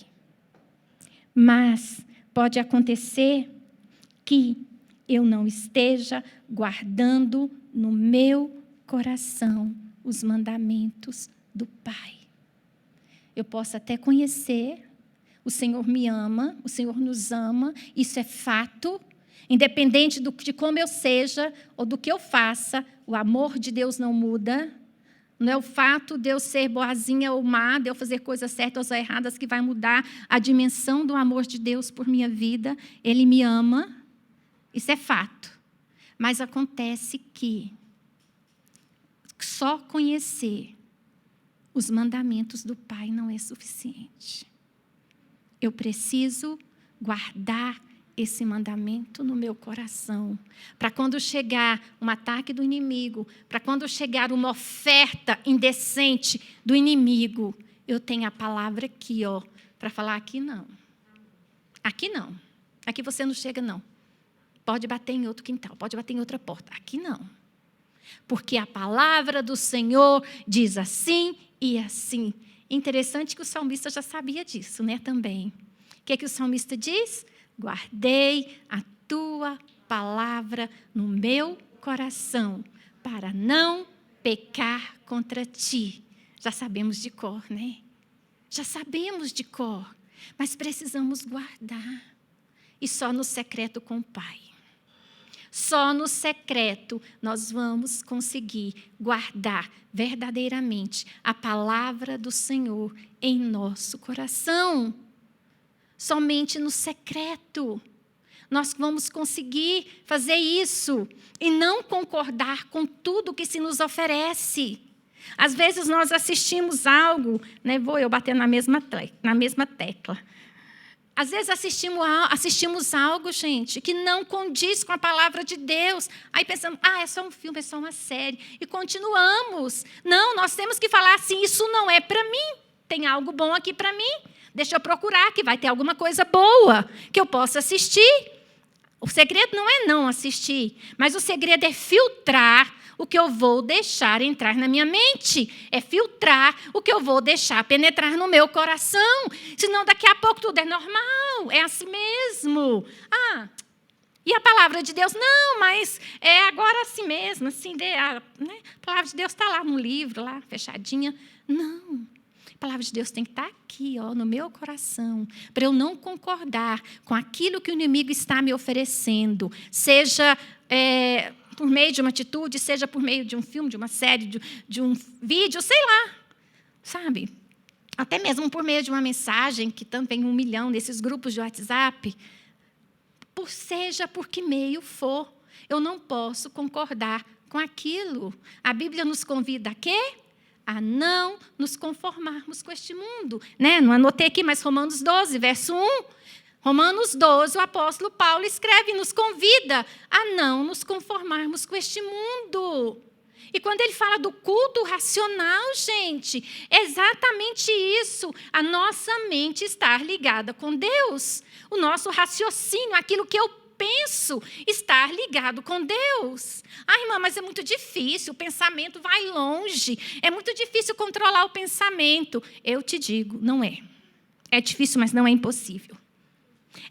Mas pode acontecer que eu não esteja guardando no meu coração os mandamentos do Pai. Eu posso até conhecer, o Senhor me ama, o Senhor nos ama, isso é fato, independente de como eu seja ou do que eu faça, o amor de Deus não muda. Não é o fato de eu ser boazinha ou má, de eu fazer coisas certas ou erradas que vai mudar a dimensão do amor de Deus por minha vida. Ele me ama, isso é fato. Mas acontece que só conhecer os mandamentos do Pai não é suficiente. Eu preciso guardar esse mandamento no meu coração, para quando chegar um ataque do inimigo, para quando chegar uma oferta indecente do inimigo, eu tenho a palavra aqui, para falar aqui não. Aqui não. Aqui você não chega, não. Pode bater em outro quintal, pode bater em outra porta. Aqui não. porque a palavra do Senhor diz assim e assim. Interessante que o salmista já sabia disso, né, também. O que é que o salmista diz? Guardei a tua palavra no meu coração, para não pecar contra ti. Já sabemos de cor, né? Já sabemos de cor, mas precisamos guardar. E só no secreto com o Pai. Só no secreto nós vamos conseguir guardar verdadeiramente a palavra do Senhor em nosso coração. Somente no secreto nós vamos conseguir fazer isso e não concordar com tudo que se nos oferece. Às vezes nós assistimos algo, né? Vou eu bater na mesma tecla. Às vezes assistimos algo, gente, que não condiz com a palavra de Deus. Aí pensamos, é só um filme, é só uma série. E continuamos. Não, nós temos que falar assim, isso não é para mim. Tem algo bom aqui para mim. Deixa eu procurar, que vai ter alguma coisa boa que eu possa assistir. O segredo não é não assistir, mas o segredo é filtrar o que eu vou deixar entrar na minha mente. É filtrar o que eu vou deixar penetrar no meu coração. Senão, daqui a pouco, tudo é normal. É assim mesmo. E a palavra de Deus? Não, mas é agora assim mesmo. Assim, né? A palavra de Deus está lá no livro, lá, fechadinha. Não. A palavra de Deus tem que estar aqui, no meu coração, para eu não concordar com aquilo que o inimigo está me oferecendo. Seja por meio de uma atitude, seja por meio de um filme, de uma série, de um vídeo, sei lá, sabe? Até mesmo por meio de uma mensagem, que também 1 milhão nesses grupos de WhatsApp. Seja por que meio for, eu não posso concordar com aquilo. A Bíblia nos convida a quê? A não nos conformarmos com este mundo. Né? Não anotei aqui, mas Romanos 12, verso 1. Romanos 12, o apóstolo Paulo escreve e nos convida a não nos conformarmos com este mundo. E quando ele fala do culto racional, gente, é exatamente isso. A nossa mente estar ligada com Deus. O nosso raciocínio, aquilo que eu penso, estar ligado com Deus. Irmã, mas é muito difícil, o pensamento vai longe. É muito difícil controlar o pensamento. Eu te digo, não é. É difícil, mas não é impossível.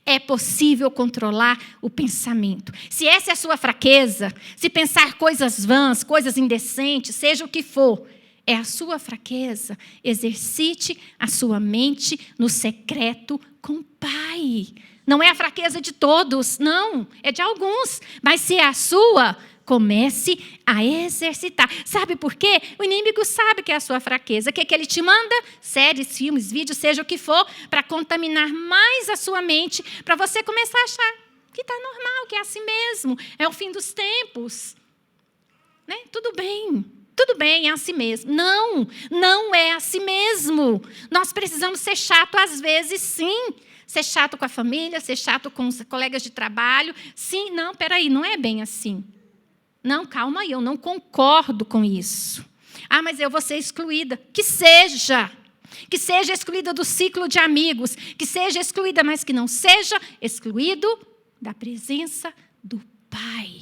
É possível controlar o pensamento. Se essa é a sua fraqueza, se pensar coisas vãs, coisas indecentes, seja o que for, é a sua fraqueza, exercite a sua mente no secreto com o Pai. Não é a fraqueza de todos, não, é de alguns. Mas se é a sua, comece a exercitar. Sabe por quê? O inimigo sabe que é a sua fraqueza. O que ele te manda? Séries, filmes, vídeos, seja o que for, para contaminar mais a sua mente, para você começar a achar que está normal, que é assim mesmo, é o fim dos tempos. Né? Tudo bem, é assim mesmo. Não, não é assim mesmo. Nós precisamos ser chato às vezes, sim. Ser chato com a família, ser chato com os colegas de trabalho. Sim, não, peraí, não é bem assim. Não, calma aí, eu não concordo com isso. Mas eu vou ser excluída. Que seja excluída do ciclo de amigos, que seja excluída, mas que não seja excluído da presença do Pai.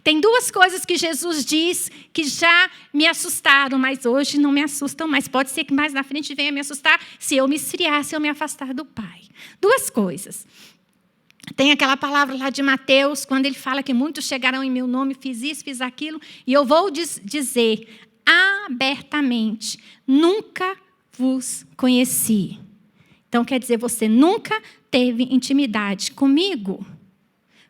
Tem 2 coisas que Jesus diz que já me assustaram, mas hoje não me assustam mais. Pode ser que mais na frente venha me assustar se eu me esfriar, se eu me afastar do Pai. 2 coisas. Tem aquela palavra lá de Mateus, quando ele fala que muitos chegarão em meu nome, fiz isso, fiz aquilo, e eu vou dizer abertamente, nunca vos conheci. Então, quer dizer, você nunca teve intimidade comigo.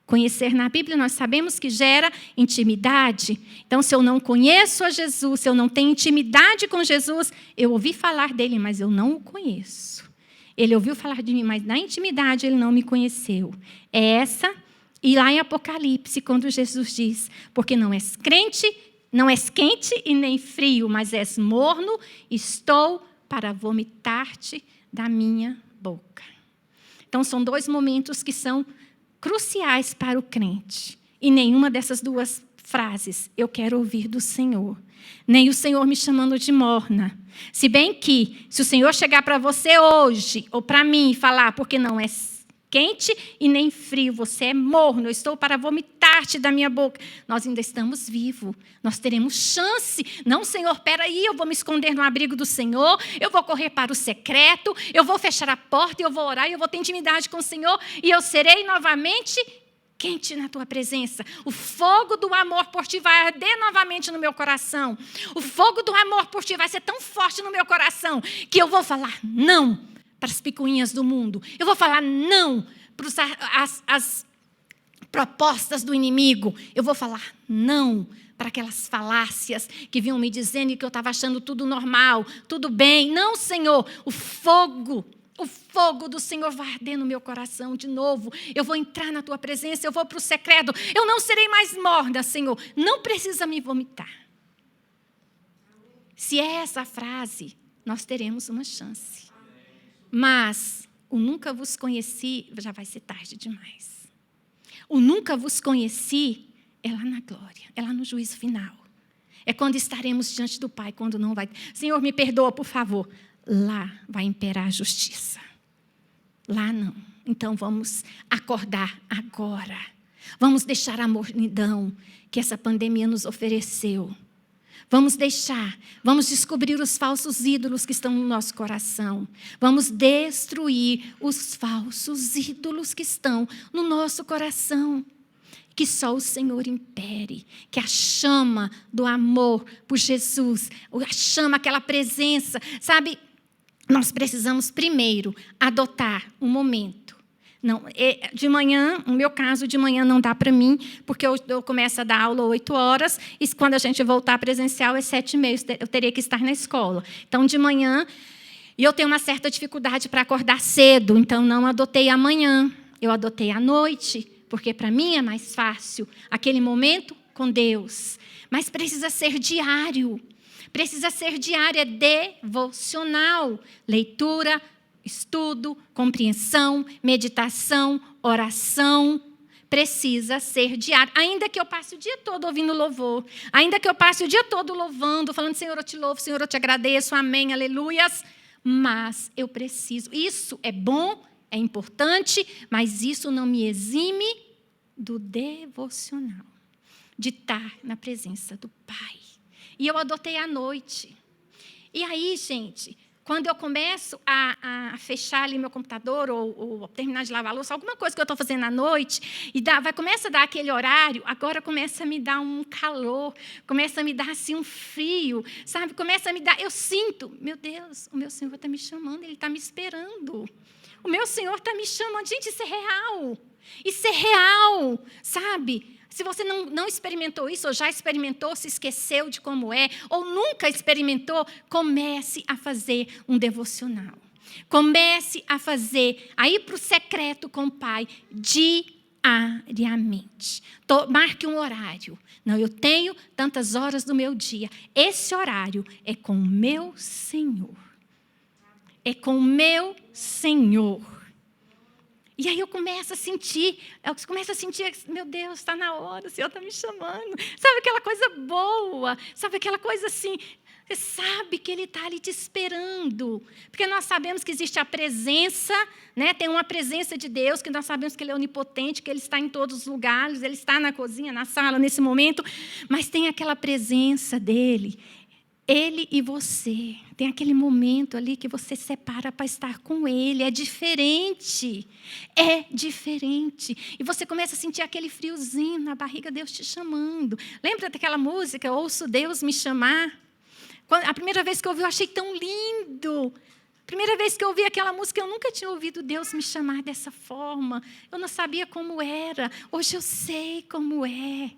Conhecer na Bíblia, nós sabemos que gera intimidade. Então, se eu não conheço a Jesus, se eu não tenho intimidade com Jesus, eu ouvi falar dele, mas eu não o conheço. Ele ouviu falar de mim, mas na intimidade ele não me conheceu. É essa, e lá em Apocalipse, quando Jesus diz, porque não és quente e nem frio, mas és morno, estou para vomitar-te da minha boca. Então, são 2 momentos que são cruciais para o crente. E nenhuma dessas 2 frases eu quero ouvir do Senhor. Nem o Senhor me chamando de morna. Se bem que, se o Senhor chegar para você hoje, ou para mim, e falar, porque não é quente e nem frio, você é morno, eu estou para vomitar parte da minha boca. Nós ainda estamos vivos, nós teremos chance. Não, Senhor, peraí, eu vou me esconder no abrigo do Senhor, eu vou correr para o secreto, eu vou fechar a porta, eu vou orar, eu vou ter intimidade com o Senhor, e eu serei novamente quente na tua presença. O fogo do amor por ti vai arder novamente no meu coração. O fogo do amor por ti vai ser tão forte no meu coração que eu vou falar não para as picuinhas do mundo. Eu vou falar não para as propostas do inimigo. Eu vou falar não para aquelas falácias que vinham me dizendo que eu estava achando tudo normal, tudo bem. Não, Senhor, o fogo do Senhor vai arder no meu coração de novo. Eu vou entrar na tua presença, eu vou para o secreto. Eu não serei mais morna, Senhor. Não precisa me vomitar. Se é essa a frase, nós teremos uma chance. Mas o nunca vos conheci já vai ser tarde demais. O nunca vos conheci é lá na glória, é lá no juízo final. É quando estaremos diante do Pai, quando não vai. Senhor, me perdoa, por favor. Lá vai imperar a justiça. Lá não. Então vamos acordar agora. Vamos deixar a mornidão que essa pandemia nos ofereceu. Vamos descobrir os falsos ídolos que estão no nosso coração. Vamos destruir os falsos ídolos que estão no nosso coração. Que só o Senhor impere, que a chama do amor por Jesus, a chama, aquela presença, sabe? Nós precisamos primeiro adotar um momento. Não, de manhã, no meu caso, de manhã não dá para mim, porque eu começo a dar aula 8 horas, e quando a gente voltar presencial é 7h30, eu teria que estar na escola. Então, de manhã, e eu tenho uma certa dificuldade para acordar cedo, então não adotei amanhã, eu adotei à noite, porque para mim é mais fácil aquele momento com Deus. Mas precisa ser diário. Precisa ser diário, é devocional. Leitura, estudo, compreensão, meditação, oração. Precisa ser diário. Ainda que eu passe o dia todo ouvindo louvor, ainda que eu passe o dia todo louvando, falando, Senhor, eu te louvo, Senhor, eu te agradeço, amém, aleluias. Mas eu preciso. Isso é bom, é importante, mas isso não me exime do devocional, de estar na presença do Pai. E eu adotei à noite. E aí, gente, quando eu começo a fechar ali meu computador ou terminar de lavar a louça, alguma coisa que eu estou fazendo à noite, e começa a dar aquele horário, agora começa a me dar um calor, começa a me dar assim um frio, sabe? Começa a me dar, eu sinto, meu Deus, o meu Senhor está me chamando, Ele está me esperando. O meu Senhor está me chamando. Gente, isso é real. Isso é real, sabe? Se você não experimentou isso, ou já experimentou, se esqueceu de como é, ou nunca experimentou, comece a fazer um devocional. Comece a fazer, a ir para o secreto com o Pai diariamente. Marque um horário. Não, eu tenho tantas horas do meu dia. Esse horário é com o meu Senhor. É com o meu Senhor. E aí eu começo a sentir, meu Deus, está na hora, o Senhor está me chamando. Sabe aquela coisa boa, sabe aquela coisa assim, você sabe que Ele está ali te esperando. Porque nós sabemos que existe a presença, né? Tem uma presença de Deus, que nós sabemos que Ele é onipotente, que Ele está em todos os lugares, Ele está na cozinha, na sala, nesse momento, mas tem aquela presença dEle. Ele e você, tem aquele momento ali que você separa para estar com Ele, é diferente, e você começa a sentir aquele friozinho na barriga, Deus te chamando. Lembra daquela música, Ouço Deus me chamar? A primeira vez que eu ouvi, eu achei tão lindo. A primeira vez que eu ouvi aquela música, eu nunca tinha ouvido Deus me chamar dessa forma, eu não sabia como era, hoje eu sei como é.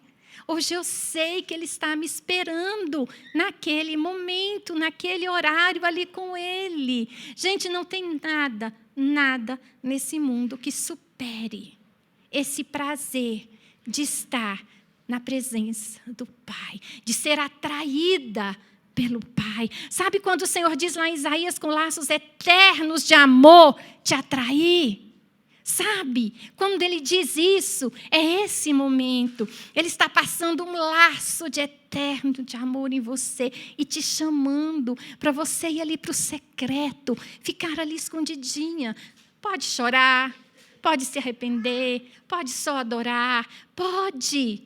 Hoje eu sei que Ele está me esperando naquele momento, naquele horário ali com Ele. Gente, não tem nada nesse mundo que supere esse prazer de estar na presença do Pai, de ser atraída pelo Pai. Sabe quando o Senhor diz lá em Isaías, com laços eternos de amor, te atrair? Sabe, quando Ele diz isso, é esse momento. Ele está passando um laço de eterno de amor em você e te chamando para você ir ali para o secreto, ficar ali escondidinha. Pode chorar, pode se arrepender, pode só adorar, pode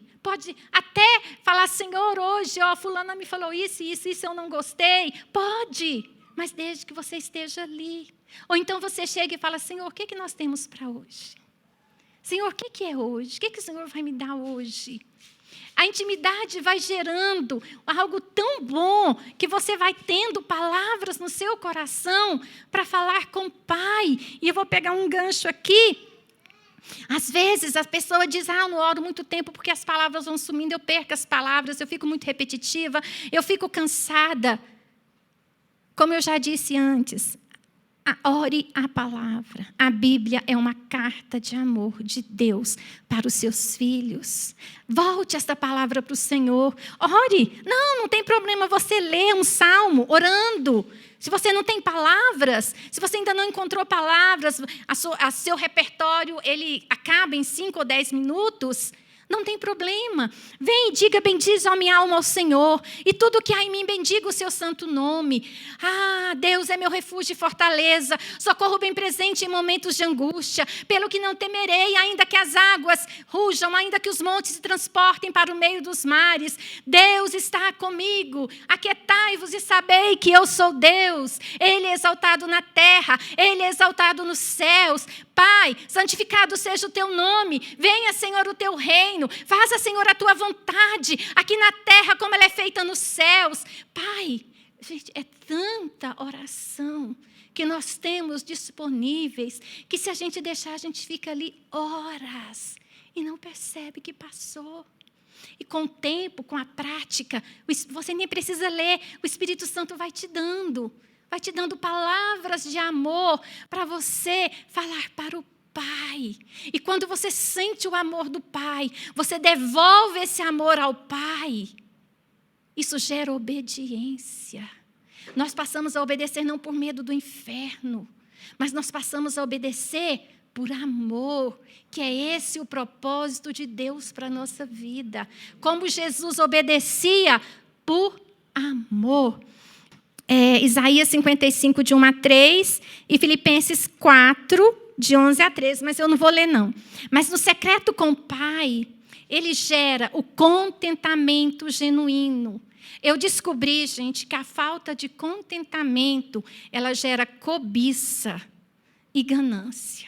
até falar, Senhor, hoje, fulana me falou isso, eu não gostei. Pode, mas desde que você esteja ali. Ou então você chega e fala, Senhor, o que nós temos para hoje? Senhor, o que é hoje? O que o Senhor vai me dar hoje? A intimidade vai gerando algo tão bom que você vai tendo palavras no seu coração para falar com o Pai. E eu vou pegar um gancho aqui. Às vezes a pessoa diz, eu não oro muito tempo porque as palavras vão sumindo, eu perco as palavras, eu fico muito repetitiva, eu fico cansada. Como eu já disse antes, ore a palavra. A Bíblia é uma carta de amor de Deus para os seus filhos. Volte esta palavra para o Senhor. Ore. Não tem problema você ler um salmo orando. Se você não tem palavras, se você ainda não encontrou palavras, seu repertório ele acaba em 5 ou 10 minutos, não tem problema. Vem e diga, bendize a minha alma ao Senhor. E tudo que há em mim, bendiga o seu santo nome. Deus é meu refúgio e fortaleza. Socorro bem presente em momentos de angústia. Pelo que não temerei, ainda que as águas rujam, ainda que os montes se transportem para o meio dos mares. Deus está comigo. Aquietai-vos e sabei que eu sou Deus. Ele é exaltado na terra. Ele é exaltado nos céus. Pai, santificado seja o teu nome. Venha, Senhor, o teu reino. Faça, Senhor, a tua vontade, aqui na terra como ela é feita nos céus. Pai, gente, é tanta oração que nós temos disponíveis, que se a gente deixar, a gente fica ali horas e não percebe que passou. E com o tempo, com a prática, você nem precisa ler, o Espírito Santo vai te dando palavras de amor para você falar para o Pai. E quando você sente o amor do Pai, você devolve esse amor ao Pai. Isso gera obediência. Nós passamos a obedecer não por medo do inferno, mas nós passamos a obedecer por amor, que é esse o propósito de Deus para a nossa vida. Como Jesus obedecia por amor. Isaías 55, de 1 a 3, e Filipenses 4, de 11 a 13, mas eu não vou ler, não. Mas no secreto com o Pai, ele gera o contentamento genuíno. Eu descobri, gente, que a falta de contentamento, ela gera cobiça e ganância.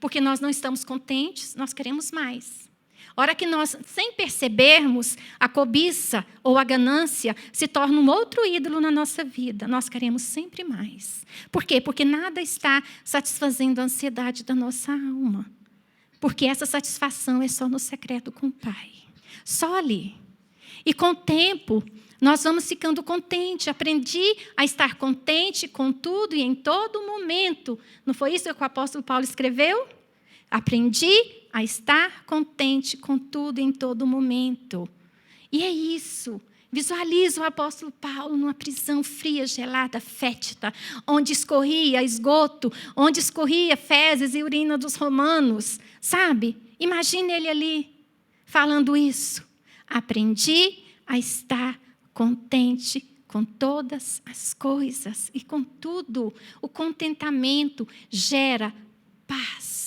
Porque nós não estamos contentes, nós queremos mais. A hora que nós, sem percebermos, a cobiça ou a ganância se torna um outro ídolo na nossa vida. Nós queremos sempre mais. Por quê? Porque nada está satisfazendo a ansiedade da nossa alma. Porque essa satisfação é só no secreto com o Pai. Só ali. E com o tempo, nós vamos ficando contentes. Aprendi a estar contente com tudo e em todo momento. Não foi isso que o apóstolo Paulo escreveu? Aprendi a estar contente com tudo em todo momento. E é isso. Visualiza o apóstolo Paulo numa prisão fria, gelada, fétida, onde escorria esgoto, onde escorria fezes e urina dos romanos. Sabe? Imagine ele ali falando isso. Aprendi a estar contente com todas as coisas e com tudo. O contentamento gera paz.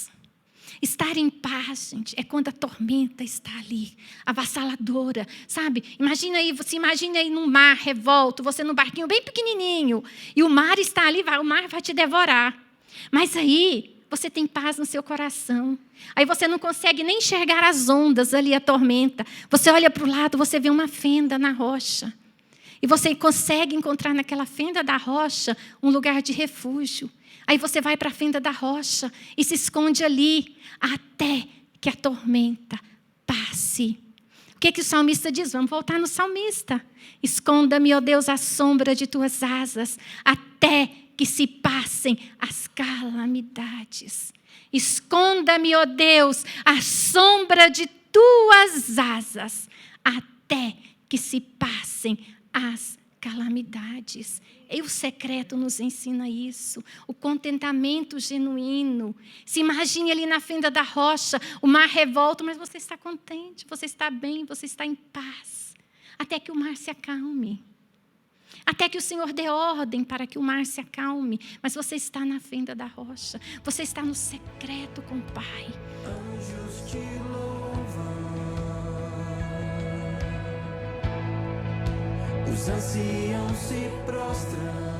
Estar em paz, gente, é quando a tormenta está ali, avassaladora, sabe? Imagina aí num mar revolto, você num barquinho bem pequenininho, e o mar está ali, o mar vai te devorar. Mas aí você tem paz no seu coração. Aí você não consegue nem enxergar as ondas ali, a tormenta. Você olha para o lado, você vê uma fenda na rocha. E você consegue encontrar naquela fenda da rocha um lugar de refúgio. Aí você vai para a fenda da rocha e se esconde ali até que a tormenta passe. O que o salmista diz? Vamos voltar no salmista. Esconda-me, ó Deus, à sombra de tuas asas, até que se passem as calamidades. Esconda-me, ó Deus, à sombra de tuas asas, até que se passem as calamidades. E o secreto nos ensina isso. O contentamento genuíno. Se imagine ali na fenda da rocha, o mar revolto, mas você está contente, você está bem, você está em paz. Até que o mar se acalme. até que o Senhor dê ordem para que o mar se acalme. Mas você está na fenda da rocha, você está no secreto com o Pai. Anjos te louvam, os anciãos se prostram.